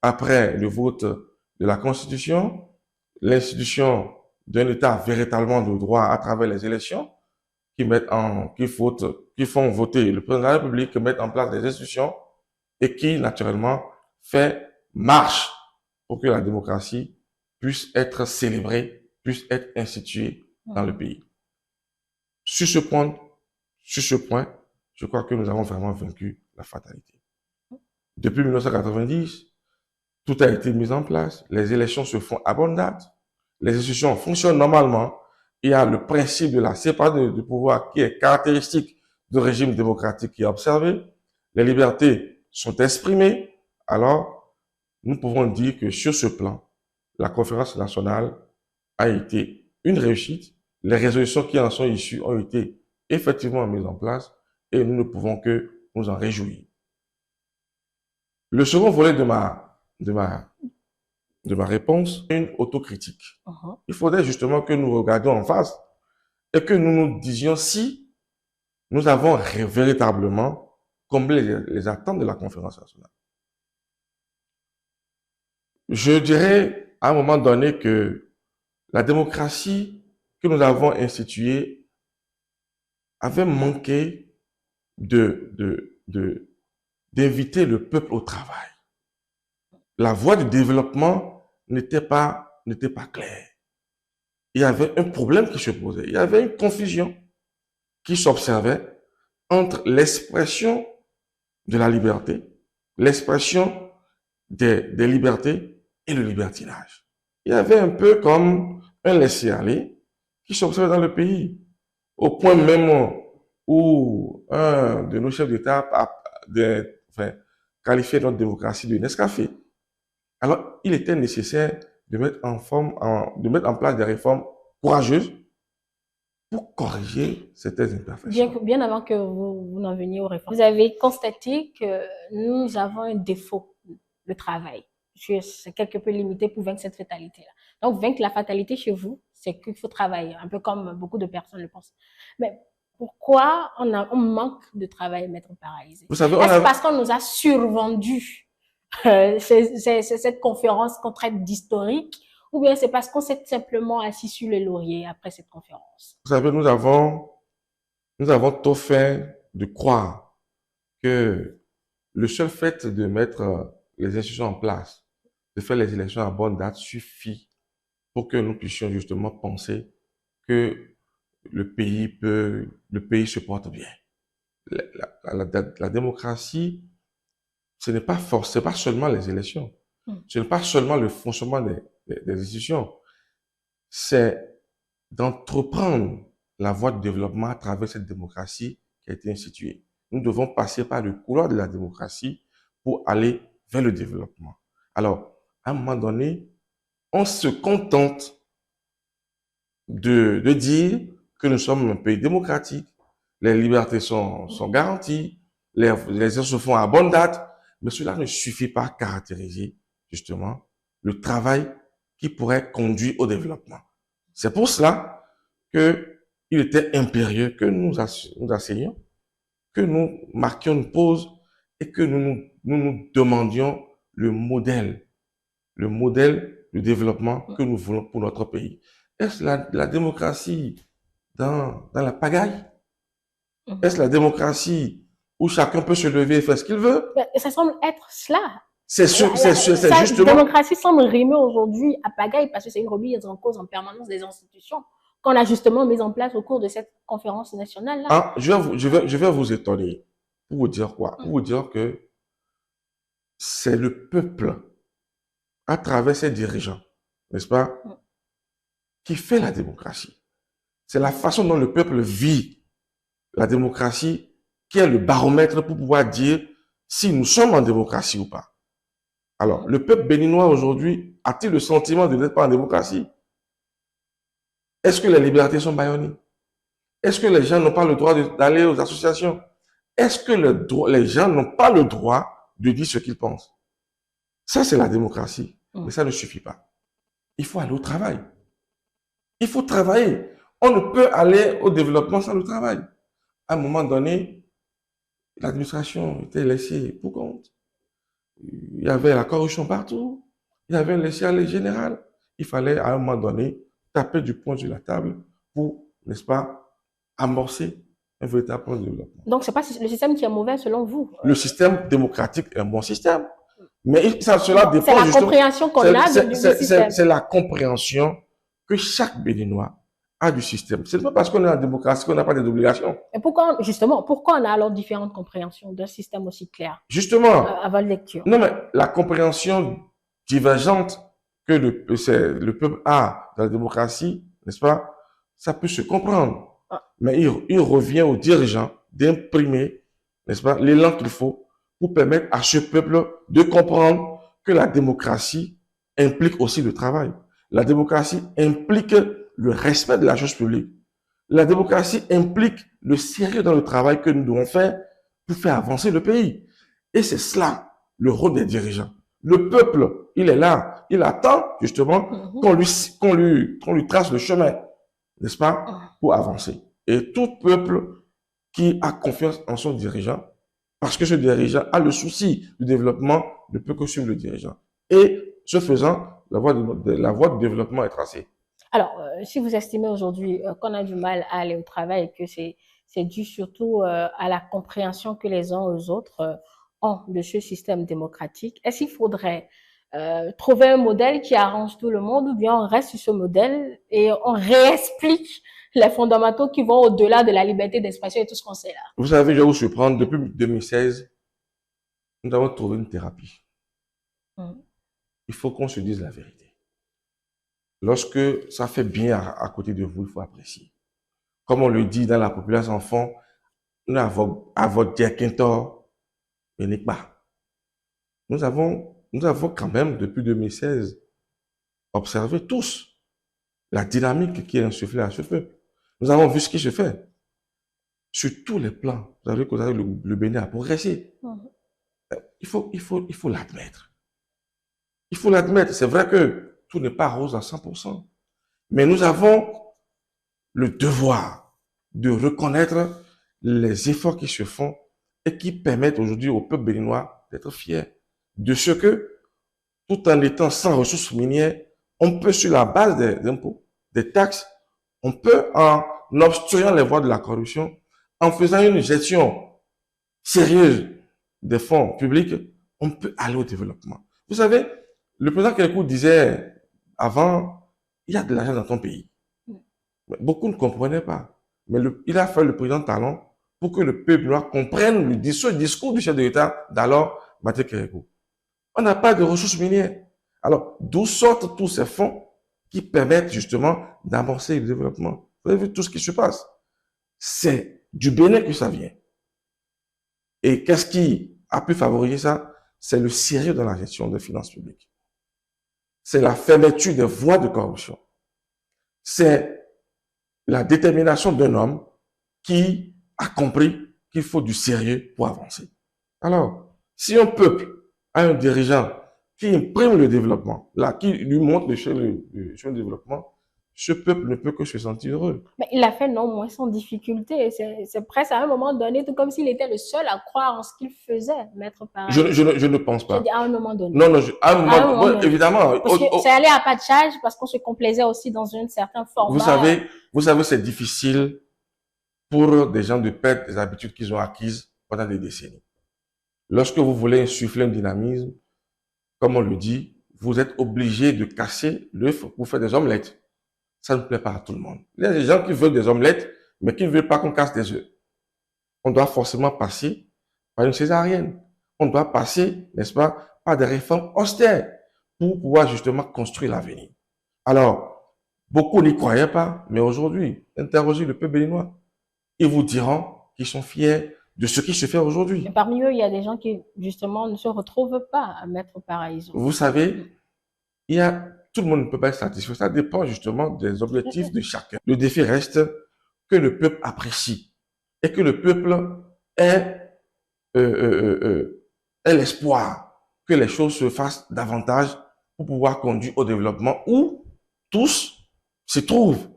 après le vote de la constitution, l'institution d'un État véritablement de droit à travers les élections qui font voter le président de la République, qui mettent en place des institutions et qui naturellement fait marche pour que la démocratie puisse être célébrée, puisse être instituée dans le pays. Sur ce point, je crois que nous avons vraiment vaincu la fatalité. Depuis 1990, tout a été mis en place, les élections se font à bonne date, les institutions fonctionnent normalement, il y a le principe de la séparation du pouvoir qui est caractéristique du régime démocratique qui est observé, les libertés sont exprimées, alors nous pouvons dire que sur ce plan, la conférence nationale a été une réussite, les résolutions qui en sont issues ont été effectivement mises en place et nous ne pouvons que nous en réjouir. Le second volet de ma réponse, une autocritique. Il faudrait justement que nous regardions en face et que nous nous disions si nous avons véritablement comblé les attentes de la conférence nationale. Je dirais à un moment donné que la démocratie que nous avons instituée avait manqué d'inviter le peuple au travail. La voie du développement n'était pas claire. Il y avait un problème qui se posait. Il y avait une confusion qui s'observait entre l'expression de la liberté, l'expression des libertés et le libertinage. Il y avait un peu comme un laisser-aller qui s'observe dans le pays, au point même où un de nos chefs d'État enfin, qualifiait notre démocratie de Nescafé. Alors, il était nécessaire de mettre de mettre en place des réformes courageuses pour corriger certaines imperfections. Bien avant que vous n'en veniez aux réformes, vous avez constaté que nous avons un défaut, le travail. C'est quelque peu limité pour vaincre cette fatalité-là. Donc, vaincre la fatalité chez vous, c'est qu'il faut travailler, un peu comme beaucoup de personnes le pensent. Mais pourquoi on manque de travail, maître paralysé? Vous savez, Est-ce parce qu'on nous a survendu cette conférence qu'on traite d'historique, ou bien c'est parce qu'on s'est simplement assis sur les lauriers après cette conférence? vous savez, nous avons tôt fait de croire que le seul fait de mettre les institutions en place, de faire les élections à bonne date suffit pour que nous puissions justement penser que le pays se porte bien. La démocratie, ce n'est pas pas seulement les élections. Ce n'est pas seulement le fonctionnement des institutions. C'est d'entreprendre la voie de développement à travers cette démocratie qui a été instituée. Nous devons passer par le couloir de la démocratie pour aller vers le développement. Alors, à un moment donné, on se contente de dire que nous sommes un pays démocratique, les libertés sont garanties, les élections se font à bonne date, mais cela ne suffit pas à caractériser justement le travail qui pourrait conduire au développement. C'est pour cela que il était impérieux que nous assignions, que nous marquions une pause et que nous demandions le modèle de développement que nous voulons pour notre pays. Est-ce la démocratie dans la pagaille? Est-ce la démocratie où chacun peut se lever et faire ce qu'il veut? Ça semble être cela. C'est justement. La démocratie semble rimer aujourd'hui à pagaille parce que c'est une remise en cause en permanence des institutions qu'on a justement mises en place au cours de cette conférence nationale-là. Ah, je vais vous étonner. Pour vous dire quoi? Pour vous dire que c'est le peuple, à travers ses dirigeants, n'est-ce pas, qui fait la démocratie. C'est la façon dont le peuple vit la démocratie qui est le baromètre pour pouvoir dire si nous sommes en démocratie ou pas. Alors, le peuple béninois aujourd'hui a-t-il le sentiment de n'être pas en démocratie? Est-ce que les libertés sont bâillonnées? Est-ce que les gens n'ont pas le droit d'aller aux associations? Est-ce que les gens n'ont pas le droit de dire ce qu'ils pensent? Ça, c'est la démocratie. Mais ça ne suffit pas. Il faut aller au travail. Il faut travailler. On ne peut aller au développement sans le travail. À un moment donné, l'administration était laissée pour compte. Il y avait la corruption partout. Il y avait un laisser-aller général. Il fallait, à un moment donné, taper du poing sur la table pour, n'est-ce pas, amorcer un véritable plan de développement. Donc, c'est pas le système qui est mauvais selon vous? Le système démocratique est un bon système. Mais cela dépend. C'est la compréhension qu'on a du système. C'est la compréhension que chaque Béninois a du système. C'est pas parce qu'on est en démocratie qu'on n'a pas d'obligations. Et pourquoi on a alors différentes compréhensions d'un système aussi clair? Justement. Avant lecture. Non, mais la compréhension divergente que le peuple a dans la démocratie, n'est-ce pas, ça peut se comprendre. Mais il revient aux dirigeants d'imprimer, n'est-ce pas, l'élan qu'il faut pour permettre à ce peuple de comprendre que la démocratie implique aussi le travail. La démocratie implique le respect de la chose publique. La démocratie implique le sérieux dans le travail que nous devons faire pour faire avancer le pays. Et c'est cela, le rôle des dirigeants. Le peuple, il est là, il attend justement qu'on lui trace le chemin, n'est-ce pas, pour avancer. Et tout peuple qui a confiance en son dirigeant, parce que ce dirigeant a le souci du développement, ne peut que suivre le dirigeant. Et ce faisant, la voie de développement est tracée. Alors, si vous estimez aujourd'hui qu'on a du mal à aller au travail et que c'est dû surtout à la compréhension que les uns aux autres ont de ce système démocratique, est-ce qu'il faudrait trouver un modèle qui arrange tout le monde, ou bien on reste sur ce modèle et on réexplique les fondamentaux qui vont au-delà de la liberté d'expression et tout ce qu'on sait là? Vous savez, je vais vous surprendre, depuis 2016, nous avons trouvé une thérapie. Il faut qu'on se dise la vérité. Lorsque ça fait bien à côté de vous, il faut apprécier. Comme on le dit dans la population enfant, nous avons à votre diaquintor, mais n'est pas. Nous avons quand même, depuis 2016, observé tous la dynamique qui est insufflée à ce peuple. Nous avons vu ce qui se fait. Sur tous les plans, vous savez que le Bénin a progressé. Il faut l'admettre. Il faut l'admettre. C'est vrai que tout n'est pas rose à 100%. Mais nous avons le devoir de reconnaître les efforts qui se font et qui permettent aujourd'hui au peuple béninois d'être fier de ce que, tout en étant sans ressources minières, on peut, sur la base des impôts, des taxes, on peut, en obstruant les voies de la corruption, en faisant une gestion sérieuse des fonds publics, on peut aller au développement. Vous savez, le président Kékou disait avant, il y a de l'argent dans ton pays. Beaucoup ne comprenaient pas. Mais il a fait le président Talon pour que le peuple noir comprenne ce discours du chef de l'État d'alors, Mathieu Kékou. On n'a pas de ressources minières. Alors, d'où sortent tous ces fonds qui permettent justement d'amorcer le développement? Vous avez vu tout ce qui se passe. C'est du Bénin que ça vient. Et qu'est-ce qui a pu favoriser ça? C'est le sérieux dans la gestion des finances publiques. C'est la fermeture des voies de corruption. C'est la détermination d'un homme qui a compris qu'il faut du sérieux pour avancer. Alors, si un peuple a un dirigeant qui imprime le développement, là, qui lui montre le chemin de développement, ce peuple ne peut que se sentir heureux. Mais il l'a fait non moins sans difficulté. C'est presque à un moment donné, tout comme s'il était le seul à croire en ce qu'il faisait, Maître Paraiso. Je ne pense pas. À un moment donné. Non, à un moment donné, évidemment. Parce que c'est allé à pas de charge, parce qu'on se complaisait aussi dans une certaine forme. Vous savez, c'est difficile pour des gens de perdre des habitudes qu'ils ont acquises pendant des décennies. Lorsque vous voulez insuffler un dynamisme, comme on le dit, vous êtes obligé de casser l'œuf pour faire des omelettes. Ça ne plaît pas à tout le monde. Il y a des gens qui veulent des omelettes, mais qui ne veulent pas qu'on casse des œufs. On doit forcément passer par une césarienne. On doit passer, n'est-ce pas, par des réformes austères pour pouvoir justement construire l'avenir. Alors, beaucoup n'y croyaient pas, mais aujourd'hui, interrogez le peuple béninois. Ils vous diront qu'ils sont fiers de ce qui se fait aujourd'hui. Parmi eux, il y a des gens qui, justement, ne se retrouvent pas à Maître Paraiso. Vous savez, tout le monde ne peut pas être satisfait. Ça dépend justement des objectifs de chacun. Le défi reste que le peuple apprécie et que le peuple ait l'espoir que les choses se fassent davantage pour pouvoir conduire au développement où tous se trouvent,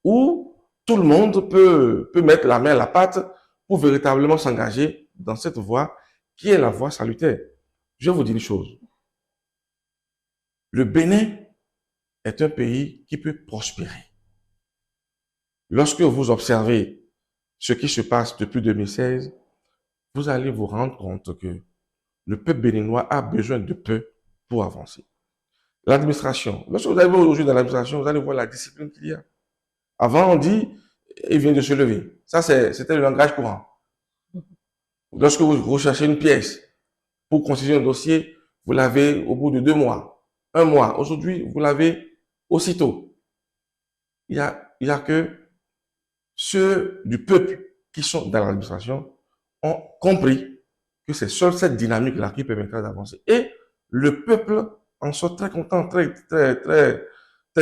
où tout le monde peut mettre la main à la pâte pour véritablement s'engager dans cette voie qui est la voie salutaire. Je vais vous dire une chose. Le Bénin est un pays qui peut prospérer. Lorsque vous observez ce qui se passe depuis 2016, vous allez vous rendre compte que le peuple béninois a besoin de peu pour avancer. L'administration, lorsque vous arrivez aujourd'hui dans l'administration, vous allez voir la discipline qu'il y a. Avant, on dit, il vient de se lever. Ça, c'était le langage courant. Lorsque vous recherchez une pièce pour constituer un dossier, vous l'avez au bout de 2 mois, 1 mois. Aujourd'hui, vous l'avez aussitôt. Il y a que ceux du peuple qui sont dans l'administration ont compris que c'est seule cette dynamique-là qui permettra d'avancer. Et le peuple en sort très content, très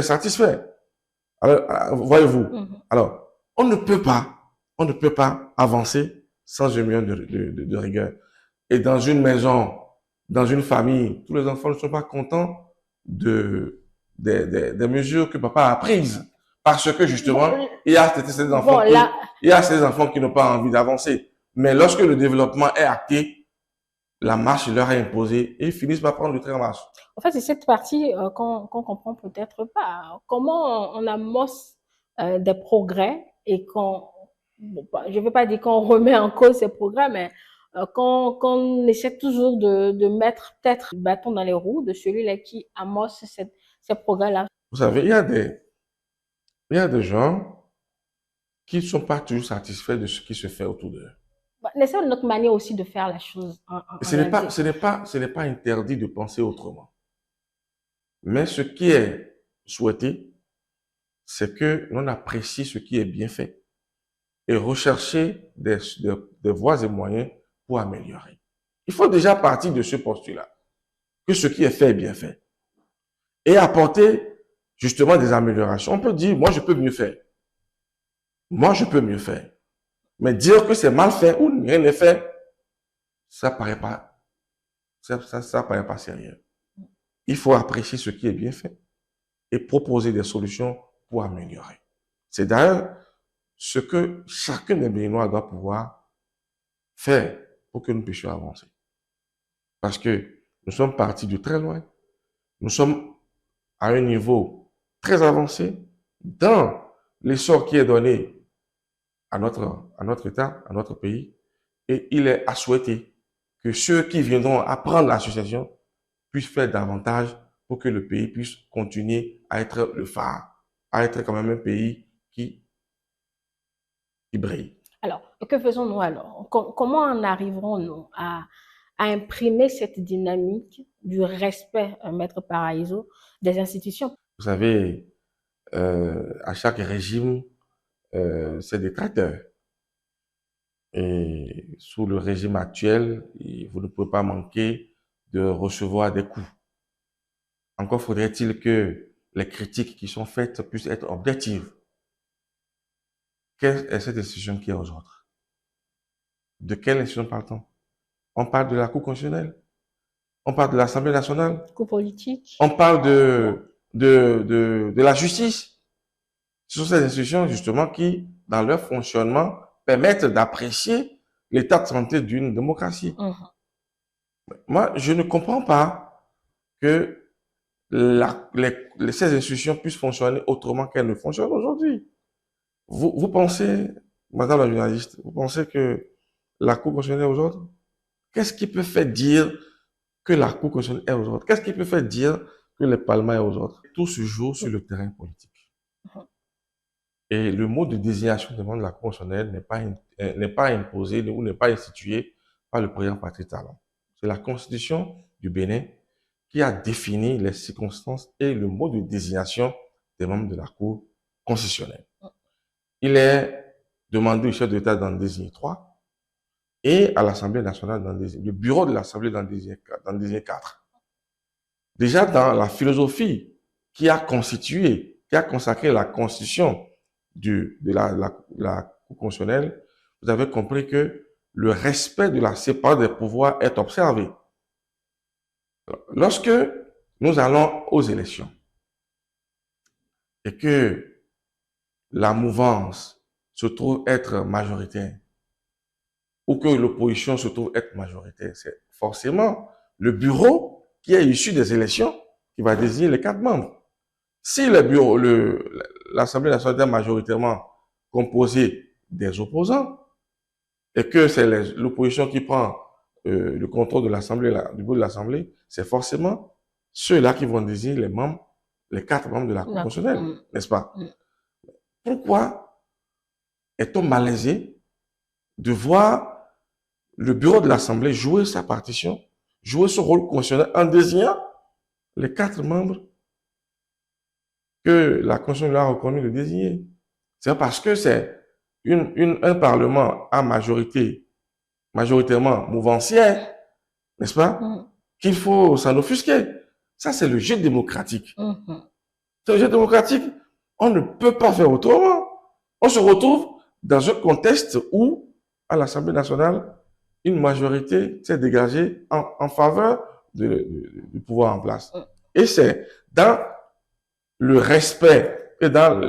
satisfait. Alors, voyez-vous. Alors, on ne peut pas avancer sans un minimum de rigueur. Et dans une maison, dans une famille, tous les enfants ne sont pas contents des mesures que papa a prises. Parce que justement, il y a ces enfants qui n'ont pas envie d'avancer. Mais lorsque le développement est acté, la marche leur est imposée et ils finissent par prendre le train en marche. En fait, c'est cette partie qu'on comprend peut-être pas. Comment on amorce des progrès et je ne veux pas dire qu'on remet en cause ces progrès, mais qu'on essaie toujours de mettre peut-être le bâton dans les roues de celui-là qui amorce ces progrès-là. Vous savez, il y a des gens qui ne sont pas toujours satisfaits de ce qui se fait autour d'eux. C'est notre manière aussi de faire la chose. Ce n'est pas interdit de penser autrement. Mais ce qui est souhaité, c'est que l'on apprécie ce qui est bien fait et rechercher des voies et moyens pour améliorer. Il faut déjà partir de ce postulat, que ce qui est fait est bien fait, et apporter justement des améliorations. On peut dire, moi je peux mieux faire. Moi je peux mieux faire. Mais dire que c'est mal fait ou rien n'est fait, ça paraît pas, ça paraît pas sérieux. Il faut apprécier ce qui est bien fait et proposer des solutions pour améliorer. C'est d'ailleurs ce que chacun des Béninois doit pouvoir faire pour que nous puissions avancer. Parce que nous sommes partis de très loin. Nous sommes à un niveau très avancé dans l'essor qui est donné à notre État, à notre pays. Et il est à souhaiter que ceux qui viendront apprendre l'association puissent faire davantage pour que le pays puisse continuer à être le phare, à être quand même un pays qui brille. Alors, que faisons-nous alors? Comment en arriverons-nous à imprimer cette dynamique du respect, Maître Paraiso, des institutions? Vous savez, à chaque régime, c'est des traiteurs. Et sous le régime actuel, vous ne pouvez pas manquer de recevoir des coups. Encore faudrait-il que les critiques qui sont faites puissent être objectives. Quelle est cette institution qui est aux autres? De quelle institution parle-t-on? On parle de la Cour constitutionnelle. On parle de l'Assemblée nationale. Cour politique. On parle de la justice. Ce sont ces institutions, justement, qui, dans leur fonctionnement, permettent d'apprécier l'état de santé d'une démocratie. Moi, je ne comprends pas que ces institutions puissent fonctionner autrement qu'elles ne fonctionnent aujourd'hui. Vous pensez, madame la journaliste, vous pensez que la Cour constitutionnelle est aux autres? Qu'est-ce qui peut faire dire que la Cour constitutionnelle est aux autres? Qu'est-ce qui peut faire dire que le Parlement est aux autres? Tout se joue sur le terrain politique. Et le mode de désignation des membres de la Cour constitutionnelle n'est pas imposé ou n'est pas institué par le président Patrice Talon. C'est la Constitution du Bénin qui a défini les circonstances et le mode de désignation des membres de la Cour constitutionnelle. Il est demandé au chef d'État d'en désigner 3 et à l'Assemblée nationale le bureau de l'Assemblée d'en désigner 4. Déjà dans la philosophie qui a consacré la Constitution de la Cour constitutionnelle, vous avez compris que le respect de la séparation des pouvoirs est observé. Lorsque nous allons aux élections et que la mouvance se trouve être majoritaire ou que l'opposition se trouve être majoritaire, c'est forcément le bureau qui est issu des élections qui va désigner les 4 membres. Si l'Assemblée nationale est majoritairement composée des opposants et que c'est l'opposition qui prend le contrôle de l'Assemblée, du bout de l'Assemblée, c'est forcément ceux-là qui vont désigner les 4 membres de la Cour constitutionnelle, n'est-ce pas? Pourquoi est-on malaisé de voir le bureau de l'Assemblée jouer sa partition, jouer son rôle constitutionnel en désignant les 4 membres que la Constitution a reconnu de désigner? C'est parce que c'est un Parlement à majoritairement mouvancière, n'est-ce pas, qu'il faut s'en offusquer. Ça, c'est le jeu démocratique. C'est le jeu démocratique. On ne peut pas faire autrement. On se retrouve dans un contexte où, à l'Assemblée nationale, une majorité s'est dégagée en faveur du pouvoir en place. Et c'est dans le respect et dans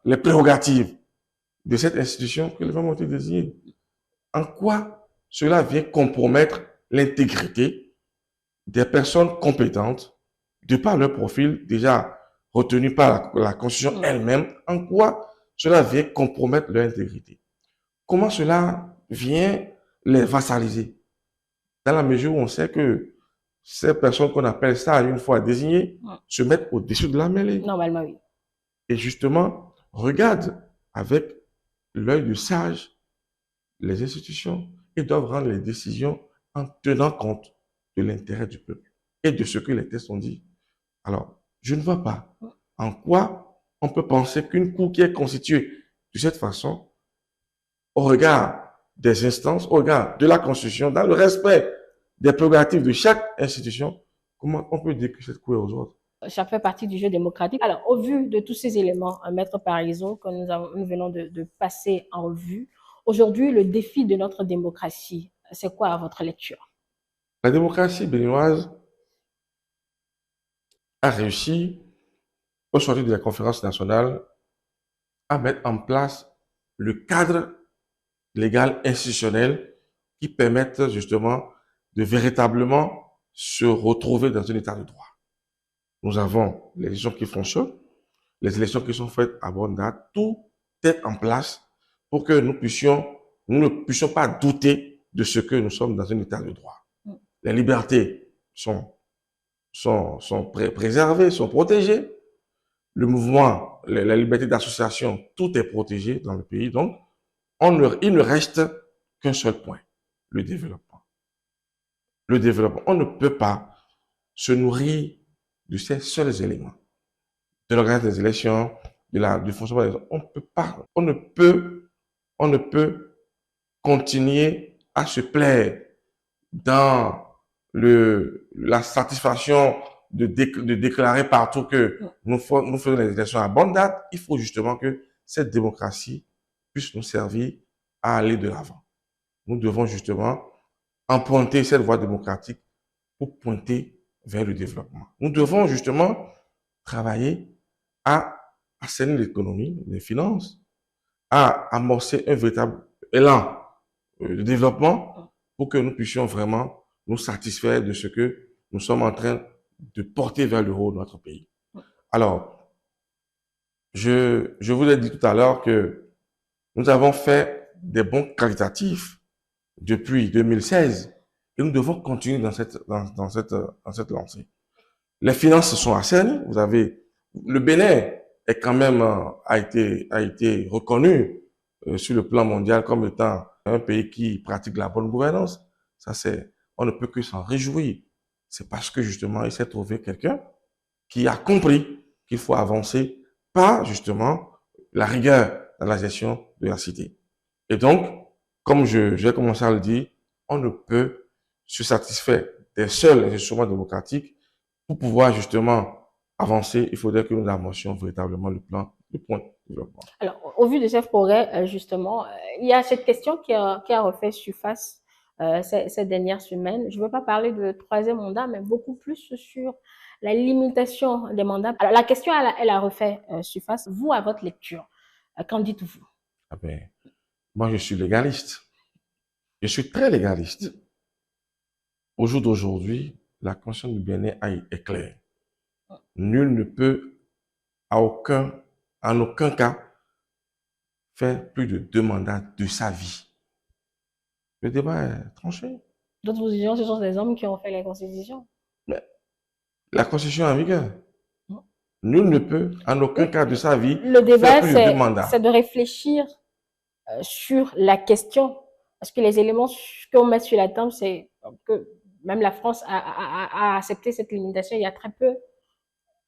les prérogatives de cette institution que les femmes ont été désignées. En quoi cela vient compromettre l'intégrité des personnes compétentes de par leur profil déjà retenu par la Constitution elle-même? En quoi cela vient compromettre leur intégrité? Comment cela vient les vassaliser? Dans la mesure où on sait que ces personnes qu'on appelle ça une fois désignées se mettent au-dessus de la mêlée. Normalement, oui. Et justement, regarde avec l'œil du sage les institutions et doivent rendre les décisions en tenant compte de l'intérêt du peuple et de ce que les textes ont dit. Alors, je ne vois pas en quoi on peut penser qu'une cour qui est constituée de cette façon, au regard des instances, au regard de la Constitution, dans le respect des prérogatives de chaque institution, comment on peut dire que cette cour est aux ordres? Ça fait partie du jeu démocratique. Alors, au vu de tous ces éléments, Maître Parizeau, que nous venons de passer en revue, aujourd'hui, le défi de notre démocratie, c'est quoi à votre lecture? La démocratie béninoise a réussi, au sortir de la conférence nationale, à mettre en place le cadre légal institutionnel qui permette justement de véritablement se retrouver dans un état de droit. Nous avons les élections qui fonctionnent, les élections qui sont faites à bonne date, tout est en place pour que nous ne puissions pas douter de ce que nous sommes dans un état de droit. Les libertés sont préservées, sont protégées. Le mouvement, la liberté d'association, tout est protégé dans le pays. Donc, il ne reste qu'un seul point, le développement. Le développement, on ne peut pas se nourrir de ces seuls éléments. De l'organisation des élections, du fonctionnement des élections. On peut pas, on ne peut continuer à se plaire dans la satisfaction de déclarer partout que nous faisons les élections à bonne date. Il faut justement que cette démocratie puisse nous servir à aller de l'avant. Nous devons justement emprunter cette voie démocratique pour pointer vers le développement. Nous devons justement travailler à assainir l'économie, les finances, à amorcer un véritable élan de développement pour que nous puissions vraiment nous satisfaire de ce que nous sommes en train de porter vers le haut de notre pays. Alors, je vous ai dit tout à l'heure que nous avons fait des bons qualitatifs depuis 2016 et nous devons continuer dans cette lancée. Les finances sont assainies. Vous avez, le Bénin est quand même, a été reconnu sur le plan mondial comme étant un pays qui pratique la bonne gouvernance. On ne peut que s'en réjouir. C'est parce que justement, il s'est trouvé quelqu'un qui a compris qu'il faut avancer par justement la rigueur dans la gestion de la cité. Et donc, comme j'ai commencé à le dire, on ne peut se satisfaire des seuls instruments démocratiques. Pour pouvoir justement avancer, il faudrait que nous amorcions véritablement le point de développement. Alors, au vu de ces progrès, justement, il y a cette question qui a refait surface ces dernières semaines. Je ne veux pas parler de troisième mandat, mais beaucoup plus sur la limitation des mandats. Alors, la question, elle a refait surface. Vous, à votre lecture, qu'en dites-vous? Ah ben, moi, je suis légaliste. Je suis très légaliste. Au jour d'aujourd'hui, la Constitution du Bénin est claire. Nul ne peut, en aucun cas, faire plus de 2 mandats de sa vie. Le débat est tranché. D'autres positions, ce sont des hommes qui ont fait la Constitution. Mais la Constitution est en vigueur. Nul ne peut, en aucun cas de sa vie, le débat, faire plus de 2 mandats. C'est de réfléchir sur la question. Parce que les éléments qu'on met sur la table, c'est que même la France a accepté cette limitation il y a très peu.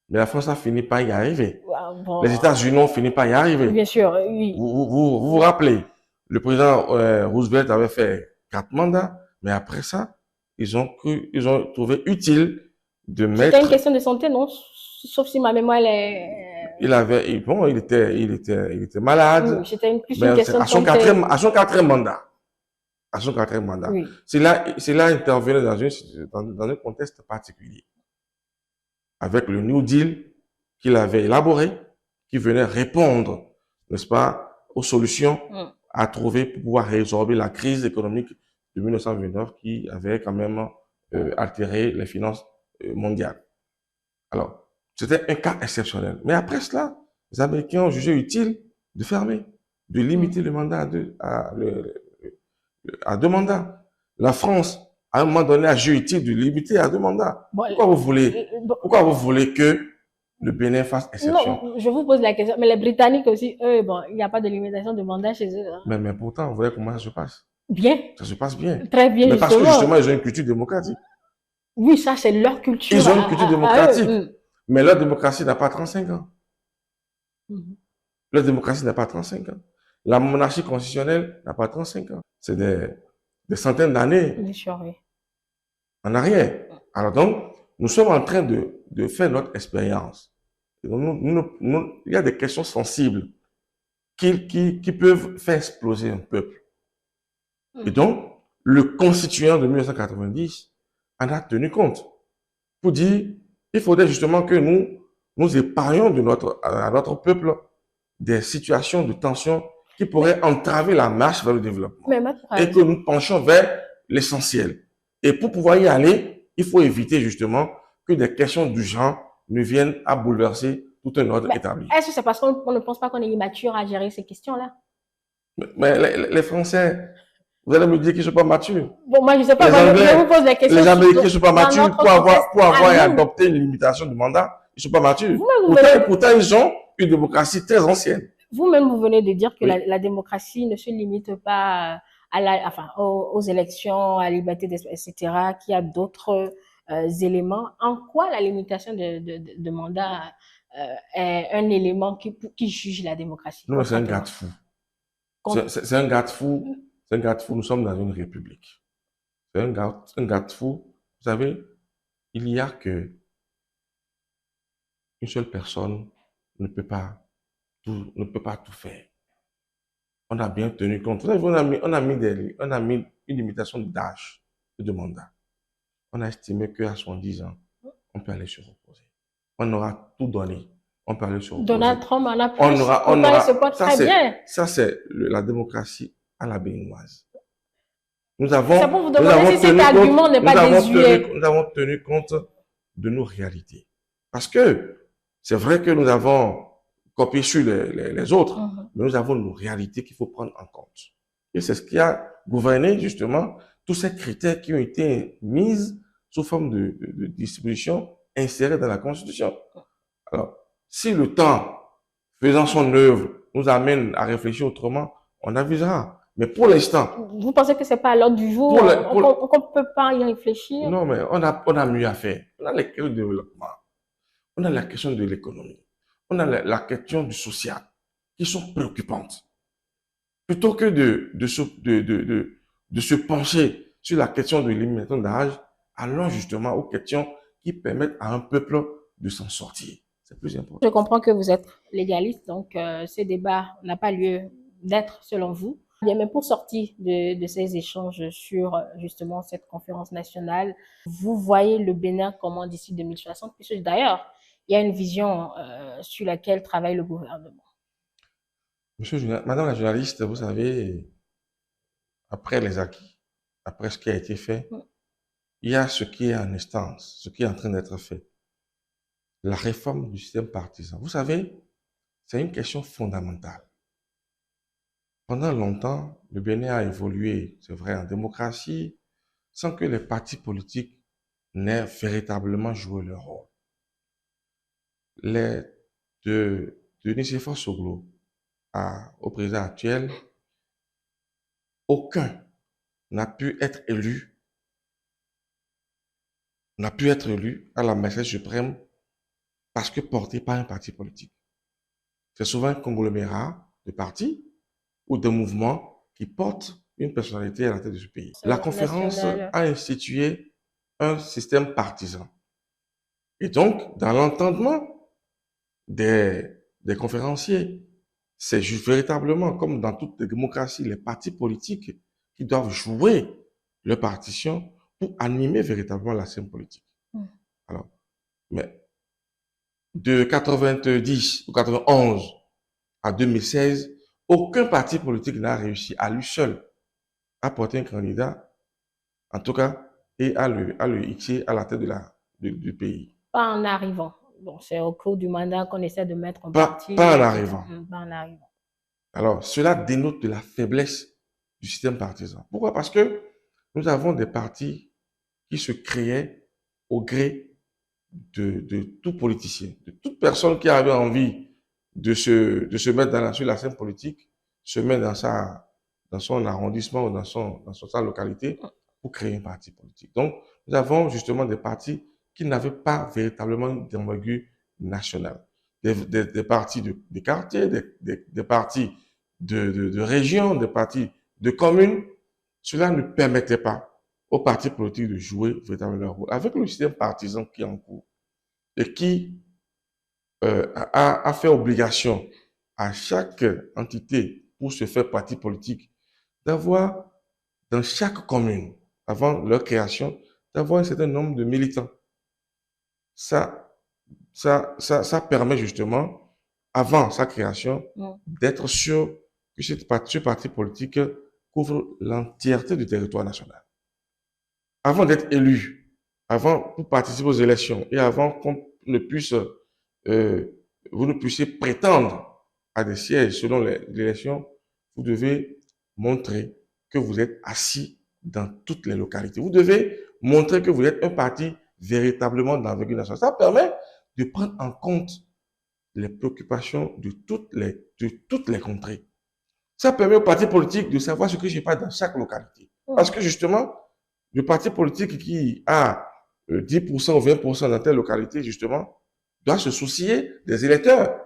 Mais la France a fini par y arriver. Bon, les États-Unis ont fini par y arriver. Bien sûr, oui. Vous rappelez, le président Roosevelt avait fait 4 mandats, mais après ça, ils ont trouvé utile de mettre... C'était une question de santé, non? Sauf si ma mémoire est... Il était malade. Oui, c'était plus une question de santé. À son quatrième mandat. Oui. Cela intervenait dans un contexte particulier. Avec le New Deal qu'il avait élaboré, qui venait répondre, n'est-ce pas, aux solutions à trouver pour pouvoir résorber la crise économique de 1929 qui avait quand même altéré les finances mondiales. Alors, c'était un cas exceptionnel. Mais après cela, les Américains ont jugé utile de fermer, de limiter le mandat à 2 mandats. La France, à un moment donné, a jugé utile de limiter à 2 mandats. Bon, pourquoi vous voulez que le Bénin fasse exception? Non, je vous pose la question. Mais les Britanniques aussi, eux, bon, il n'y a pas de limitation de mandat chez eux. Hein. Mais pourtant, vous voyez comment ça se passe? Bien. Ça se passe bien. Très bien, mais parce que justement, ils ont une culture démocratique. Oui, ça, c'est leur culture. Ils ont une culture démocratique. Mais leur démocratie n'a pas 35 ans. Mhm. La démocratie n'a pas 35 ans. La monarchie constitutionnelle n'a pas 35 ans. C'est des centaines d'années Bien sûr, oui. en arrière. Alors donc, nous sommes en train de faire notre expérience. Il y a des questions sensibles qui peuvent faire exploser un peuple. Et Mhm. donc, le constituant de 1990 en a tenu compte pour dire il faudrait justement que nous épargnions à notre peuple des situations de tension qui Mais, pourraient entraver la marche vers le développement Maître et que Parizeau, nous penchions vers l'essentiel. Et pour pouvoir y aller, il faut éviter justement que des questions du genre ne viennent à bouleverser tout un ordre mais établi. est-ce que c'est parce qu'on ne pense pas qu'on est immature à gérer ces questions-là? Mais les Français, vous allez me dire qu'ils ne sont pas matures. Bon, moi, je sais pas, Les moi, je vous Anglais, pose des questions les Américains ne sont pas dans matures notre contexte pour à avoir et nous. adopter une limitation du mandat. Ils ne sont pas matures. Vous-même, vous venez, Pourtant, ils ont une démocratie très ancienne. vous-même, vous venez de dire que Oui. la démocratie ne se limite pas enfin, aux élections, à la liberté, etc., qu'il y a d'autres éléments. En quoi la limitation de mandat est un élément qui juge la démocratie, Non, mais c'est un concrètement? garde-fou. Con- C'est un garde-fou. C'est un garde-fou. Nous sommes dans une république. C'est un garde-fou. Vous savez, il y a que une seule personne ne peut pas tout faire. On a bien tenu compte. Vous savez, on a mis une limitation d'âge de mandat. On a estimé qu'à 70 ans, on peut aller se reposer. On aura tout donné. On peut aller se reposer. Donald Trump en a plus, On pourtant il se aura, porte très bien. ça c'est la démocratie à la béninoise. C'est pour vous demander si cet argument n'est pas désuet. Nous avons tenu compte de nos réalités. Parce que c'est vrai que nous avons copié sur les autres, mais nous avons nos réalités qu'il faut prendre en compte. Et c'est ce qui a gouverné justement tous ces critères qui ont été mis sous forme de dispositions insérées dans la Constitution. Alors, si le temps faisant son œuvre nous amène à réfléchir autrement, on avisera. Mais pour l'instant, Vous pensez que c'est pas à l'ordre du jour, qu'on ne peut pas y réfléchir? non, mais on a mieux à faire. On a les questions de développement, on a la question de l'économie, on a la question du social, qui sont préoccupantes. Plutôt que de se pencher sur la question de l'élimination d'âge, allons justement aux questions qui permettent à un peuple de s'en sortir. C'est plus important. Je comprends que vous êtes légaliste, donc ce débat n'a pas lieu d'être selon vous. Bien, mais pour sortir de ces échanges sur justement cette conférence nationale, vous voyez le Bénin comment d'ici 2060, puisque d'ailleurs, il y a une vision sur laquelle travaille le gouvernement. Madame la journaliste, vous savez, après les acquis, après ce qui a été fait, il y a ce qui est en instance, ce qui est en train d'être fait. La réforme du système partisan. Vous savez, c'est une question fondamentale. Pendant longtemps, le Bénin a évolué, c'est vrai, en démocratie, sans que les partis politiques n'aient véritablement joué leur rôle. Les de Nicéphore Soglo au président actuel, aucun n'a pu être élu à la magistrature suprême parce que porté par un parti politique. C'est souvent un conglomérat de partis ou de mouvements qui portent une personnalité à la tête de ce pays. La conférence a institué un système partisan. Et donc, dans l'entendement des conférenciers, c'est véritablement, comme dans toute démocratie, les partis politiques qui doivent jouer leur partition pour animer véritablement la scène politique. Alors, mais de 90 ou 91 à 2016, aucun parti politique n'a réussi à lui seul à porter un candidat, en tout cas, et à le hisser à la tête du pays. Pas en arrivant. Bon, c'est au cours du mandat qu'on essaie de mettre en partie. Pas en arrivant. Pas en arrivant. Alors, cela dénote de la faiblesse du système partisan. Pourquoi? Parce que nous avons des partis qui se créaient au gré de tout politicien, de toute personne qui avait envie de se mettre sur la scène politique, se met dans son arrondissement ou dans sa localité pour créer un parti politique. Donc, nous avons justement des partis qui n'avaient pas véritablement d'envergure nationale, des partis de quartier, des partis de région, des partis de communes. Cela ne permettait pas aux partis politiques de jouer véritablement leur rôle. Avec le système partisan qui est en cours et qui a fait obligation à chaque entité pour se faire parti politique d'avoir dans chaque commune, avant leur création, d'avoir un certain nombre de militants. Ça, ça permet justement, avant sa création, d'être sûr que ce parti politique couvre l'entièreté du territoire national. Avant d'être élu, avant pour participer aux élections et avant qu'on ne puisse, vous ne puissiez prétendre à des sièges selon l'élection, vous devez montrer que vous êtes assis dans toutes les localités. Vous devez montrer que vous êtes un parti véritablement d'envergure nationale. Ça permet de prendre en compte les préoccupations de toutes les contrées. Ça permet aux partis politiques de savoir ce que je passe dans chaque localité. Parce que justement, le parti politique qui a 10% ou 20% dans telle localité, justement, doit se soucier des électeurs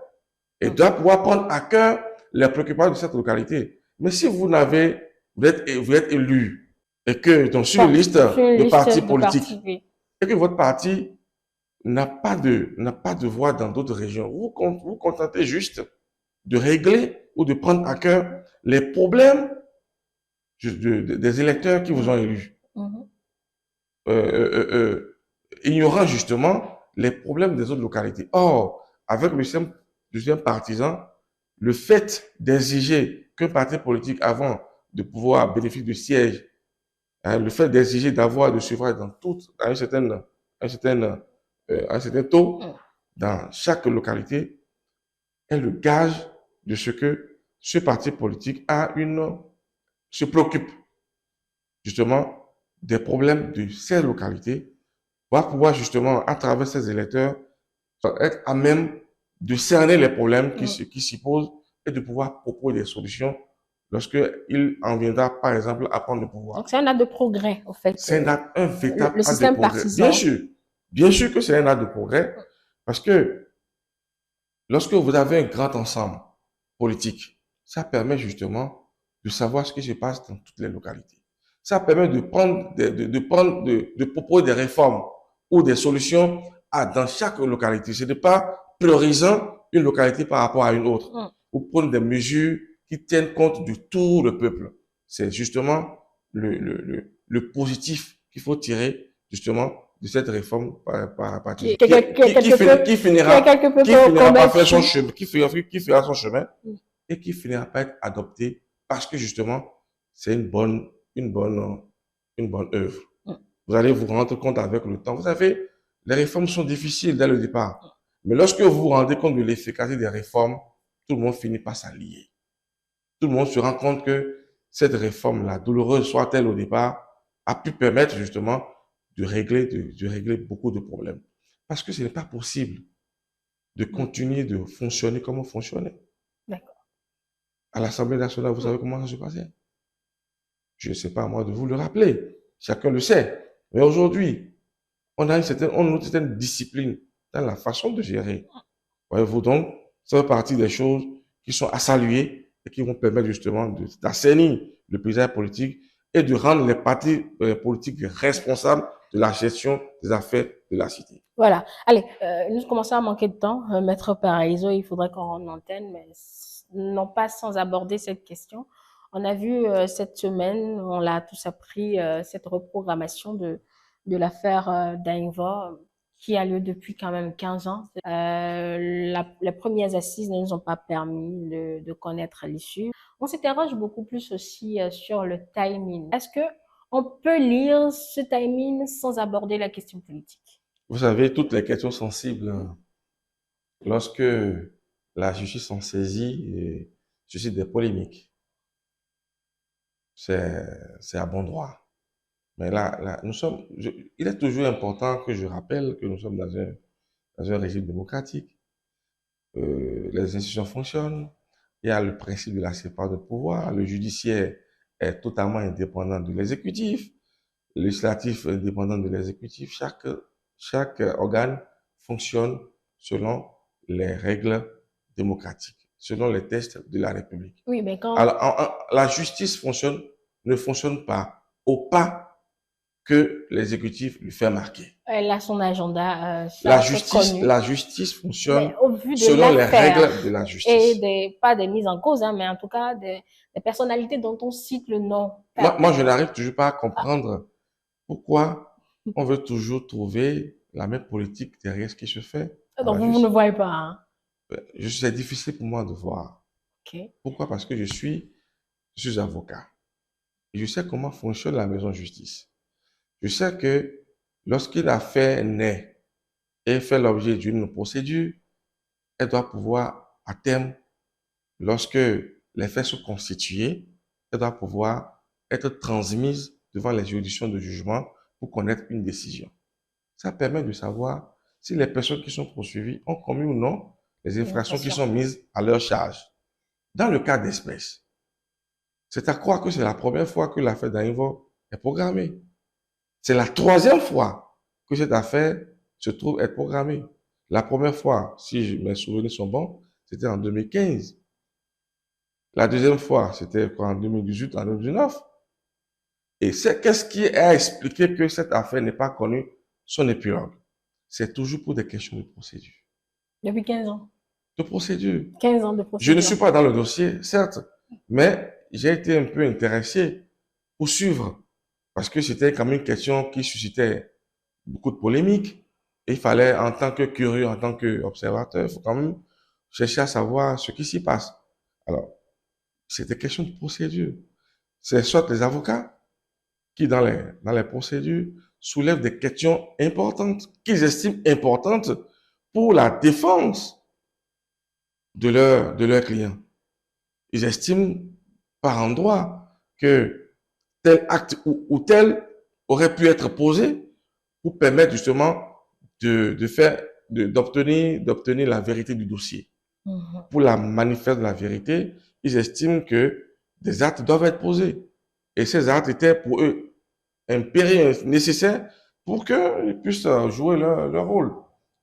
et doit pouvoir prendre à cœur les préoccupations de cette localité. Mais si vous êtes élu et que donc, sur une liste de partis politiques et que votre parti n'a pas de voix dans d'autres régions, vous vous contentez juste de régler ou de prendre à cœur les problèmes des électeurs qui vous ont élus. Ignorant justement les problèmes des autres localités. Or, avec le système partisan, le fait d'exiger qu'un parti politique, avant de pouvoir bénéficier de sièges, le fait d'exiger d'avoir de suffrage dans à un certain taux dans chaque localité, est le gage de ce que ce parti politique se préoccupe justement des problèmes de ces localités, va pouvoir justement, à travers ces électeurs, être à même de cerner les problèmes qui s'y posent et de pouvoir proposer des solutions lorsqu'il en viendra, par exemple, à prendre le pouvoir. Donc, c'est un acte de progrès, en fait. C'est un véritable acte de progrès. Bien sûr que c'est un acte de progrès, parce que lorsque vous avez un grand ensemble politique, ça permet justement de savoir ce qui se passe dans toutes les localités. Ça permet de proposer des réformes ou des solutions dans chaque localité. Ce n'est pas priorisant une localité par rapport à une autre. Ou prendre des mesures qui tiennent compte de tout le peuple. C'est justement le positif qu'il faut tirer justement de cette réforme qui finira par faire son chemin, qui fera son chemin et qui finira par être adopté parce que justement c'est une bonne œuvre. Vous allez vous rendre compte avec le temps. Vous savez, les réformes sont difficiles dès le départ. Mais lorsque vous vous rendez compte de l'efficacité des réformes, tout le monde finit par s'allier. Tout le monde se rend compte que cette réforme-là, douloureuse soit-elle au départ, a pu permettre justement de régler beaucoup de problèmes. Parce que ce n'est pas possible de continuer de fonctionner comme on fonctionnait. D'accord. À l'Assemblée nationale, vous savez comment ça se passait? Je ne sais pas, moi, de vous le rappeler. Chacun le sait. Mais aujourd'hui, on a une certaine discipline dans la façon de gérer. Voyez-vous, donc, ça fait partie des choses qui sont à saluer et qui vont permettre justement d'assainir le paysage politique et de rendre les partis politiques responsables de la gestion des affaires de la cité. Voilà. Allez, nous commençons à manquer de temps. Maître Paraiso, il faudrait qu'on rende l'antenne, mais non pas sans aborder cette question. On a vu cette semaine, on l'a tous appris, cette reprogrammation de l'affaire d'Ainva qui a lieu depuis quand même 15 ans. Les premières assises ne nous ont pas permis de connaître l'issue. On s'interroge beaucoup plus aussi sur le timing. Est-ce que on peut lire ce timing sans aborder la question politique? Vous savez, toutes les questions sensibles, lorsque la justice s'en saisit et suscite des polémiques, c'est à bon droit. Mais là, il est toujours important que je rappelle que nous sommes dans un régime démocratique. Les institutions fonctionnent. Il y a le principe de la séparation de pouvoir. Le judiciaire est totalement indépendant de l'exécutif. Le législatif est indépendant de l'exécutif. Chaque organe fonctionne selon les règles démocratiques, selon les textes de la République. Oui, mais quand Alors, la justice ne fonctionne pas au pas que l'exécutif lui fait marquer. elle a son agenda, ça c'est connu. La justice fonctionne Mais au vu de selon les l'affaire règles de la et justice. pas des mises en cause, hein, mais en tout cas des personnalités dont on cite le nom. Moi, je n'arrive toujours pas à comprendre pourquoi on veut toujours trouver la même politique derrière ce qui se fait à Donc la vous ne justice. voyez pas, hein? C'est difficile pour moi de voir. Ok. Pourquoi? Parce que je suis avocat. Et je sais comment fonctionne la maison de justice. Je sais que lorsqu'une affaire naît et fait l'objet d'une procédure, elle doit pouvoir, à terme, lorsque les faits sont constitués, elle doit pouvoir être transmise devant les juridictions de jugement pour connaître une décision. Ça permet de savoir si les personnes qui sont poursuivies ont commis ou non les Une infractions qui infraction. sont mises à leur charge. Dans le cas d'espèce, c'est à croire que c'est la première fois que l'affaire d'Annivo est programmée. C'est la troisième fois que cette affaire se trouve être programmée. La première fois, si mes souvenirs sont bons, c'était en 2015. La deuxième fois, c'était en 2018, en 2019. Et qu'est-ce qui a expliqué que cette affaire n'est pas connue son épilogue? C'est toujours pour des questions de procédure. Depuis 15 ans. De procédure. 15 ans de Je ne procédure. suis pas dans le dossier, certes, mais j'ai été un peu intéressé pour suivre, parce que c'était quand même une question qui suscitait beaucoup de polémiques. Et il fallait, en tant que curieux, en tant qu'observateur, il faut quand même chercher à savoir ce qui s'y passe. Alors, c'était question de procédure. C'est soit les avocats qui, dans les procédures, soulèvent des questions importantes, qu'ils estiment importantes pour la défense de leur client. Ils estiment par endroit que tel acte ou tel aurait pu être posé pour permettre justement d'obtenir la vérité du dossier. Pour la manifeste de la vérité, ils estiment que des actes doivent être posés. Et ces actes étaient pour eux impérieux, nécessaires pour qu'ils puissent jouer leur rôle.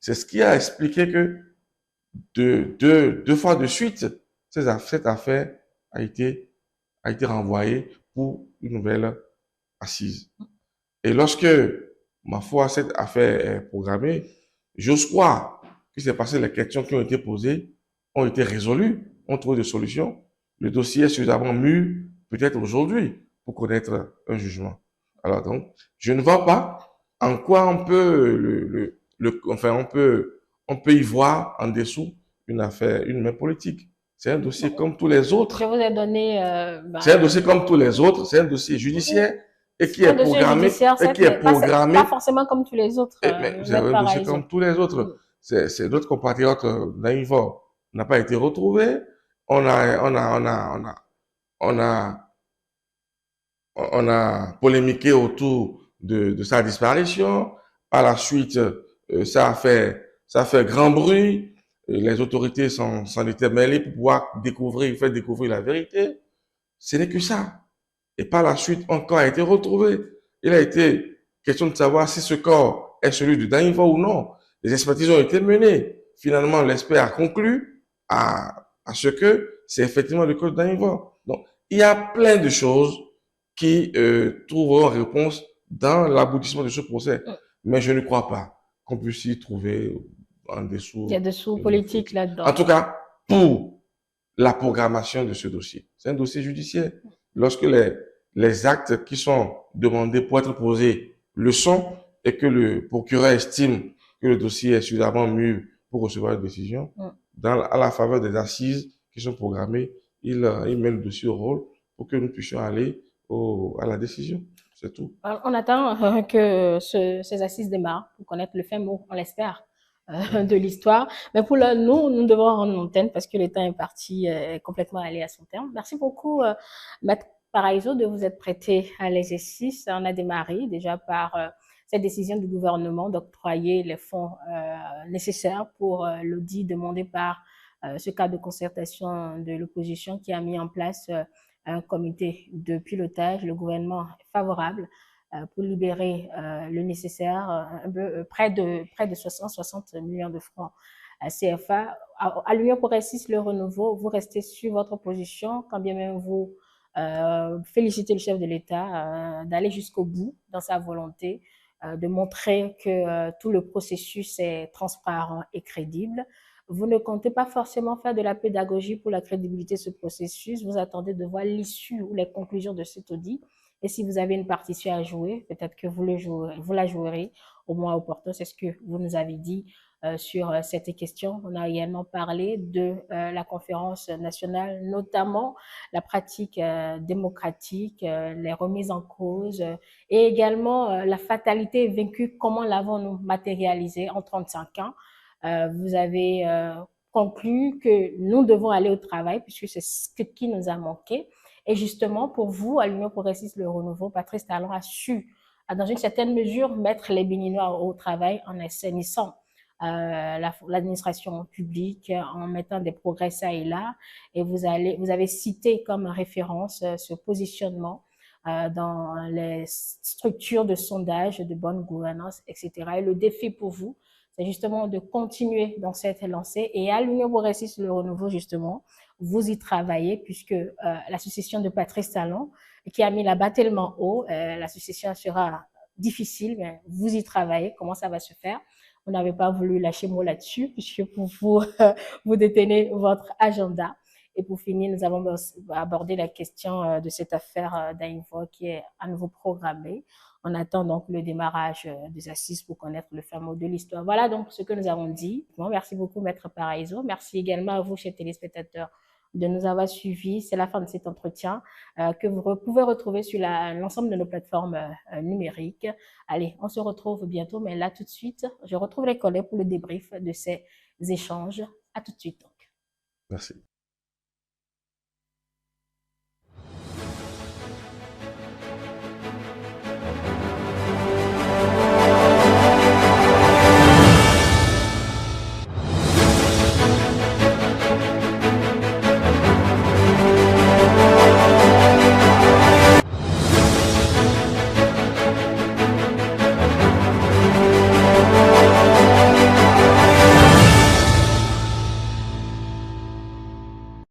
C'est ce qui a expliqué que deux fois de suite, cette affaire a été, a été renvoyée pour une nouvelle assise. Et lorsque, ma foi, cette affaire est programmée, j'ose croire que c'est parce que les questions qui ont été posées ont été résolues, ont trouvé des solutions. Le dossier est suffisamment mûr, peut-être aujourd'hui, pour connaître un jugement. Alors donc, je ne vois pas en quoi on peut enfin, on peut y voir en dessous une affaire, une main politique. C'est un dossier comme tous les autres. Je vous ai donné. C'est un dossier comme tous les autres. C'est un dossier judiciaire et qui un est dossier programmé judiciaire, et qui est programmé. pas forcément comme tous les autres, Mais c'est Maître un dossier Paraiso. comme tous les autres. C'est notre compatriote Naïvo n'a pas été retrouvé. On a, on a, on a, on a, on a, on a polémiqué autour de sa disparition. Par la suite, ça a fait grand bruit. Les autorités s'en étaient mêlées pour pouvoir faire découvrir la vérité. Ce n'est que ça. Et par la suite, un corps a été retrouvé. Il a été question de savoir si ce corps est celui de Danivo ou non. Les expertises ont été menées. Finalement, l'expert a conclu à ce que c'est effectivement le corps de Danivo. Donc, il y a plein de choses qui trouveront réponse dans l'aboutissement de ce procès. Mais je ne crois pas qu'on puisse y trouver en dessous. Il y a des sous politiques là-dedans. En tout cas, pour la programmation de ce dossier. C'est un dossier judiciaire. Lorsque les actes qui sont demandés pour être posés le sont et que le procureur estime que le dossier est suffisamment mûr pour recevoir une décision, à la faveur des assises qui sont programmées, il met le dossier au rôle pour que nous puissions aller à la décision. C'est tout. On attend que ces assises démarrent pour connaître le fin mot, on l'espère, de l'histoire. Mais pour nous devons rendre l'antenne parce que le temps est parti complètement allé à son terme. Merci beaucoup, Maître Paraiso, de vous être prêté à l'exercice. On a démarré déjà par cette décision du gouvernement d'octroyer les fonds nécessaires pour l'audit demandé par ce cadre de concertation de l'opposition qui a mis en place un comité de pilotage. Le gouvernement est favorable pour libérer le nécessaire, près de 60 millions de francs CFA. À l'Union progressiste, le renouveau, vous restez sur votre position, quand bien même vous félicitez le chef de l'État d'aller jusqu'au bout dans sa volonté de montrer que tout le processus est transparent et crédible. Vous ne comptez pas forcément faire de la pédagogie pour la crédibilité de ce processus. Vous attendez de voir l'issue ou les conclusions de cet audit. Et si vous avez une partition à jouer, peut-être que vous la jouerez au moins opportun. C'est ce que vous nous avez dit sur cette question. On a également parlé de la conférence nationale, notamment la pratique démocratique, les remises en cause et également la fatalité vaincue, comment l'avons-nous matérialisée en 35 ans. Vous avez conclu que nous devons aller au travail puisque c'est ce qui nous a manqué. Et justement, pour vous, à l'Union progressiste Le Renouveau, Patrice Talon a su, dans une certaine mesure, mettre les Béninois au travail en assainissant l'administration publique, en mettant des progrès ça et là. Et vous avez cité comme référence ce positionnement dans les structures de sondage, de bonne gouvernance, etc. Et le défi pour vous, c'est justement de continuer dans cette lancée. Et à l'Union progressiste Le Renouveau, justement, vous y travaillez, puisque la succession de Patrice Talon, qui a mis la barre tellement haut, la succession sera difficile, mais vous y travaillez. Comment ça va se faire? Vous n'avez pas voulu lâcher mot là-dessus, puisque pour vous, vous détenez votre agenda. Et pour finir, nous allons aborder la question de cette affaire d'Ainvo qui est à nouveau programmée. On attend donc le démarrage des assises pour connaître le fin mot de l'histoire. Voilà donc ce que nous avons dit. Bon, merci beaucoup, Maître Paraiso. Merci également à vous, chers téléspectateurs, de nous avoir suivis. C'est la fin de cet entretien que vous pouvez retrouver sur l'ensemble de nos plateformes numériques. Allez, on se retrouve bientôt, mais là tout de suite, je retrouve les collègues pour le débrief de ces échanges. À tout de suite. Donc. Merci.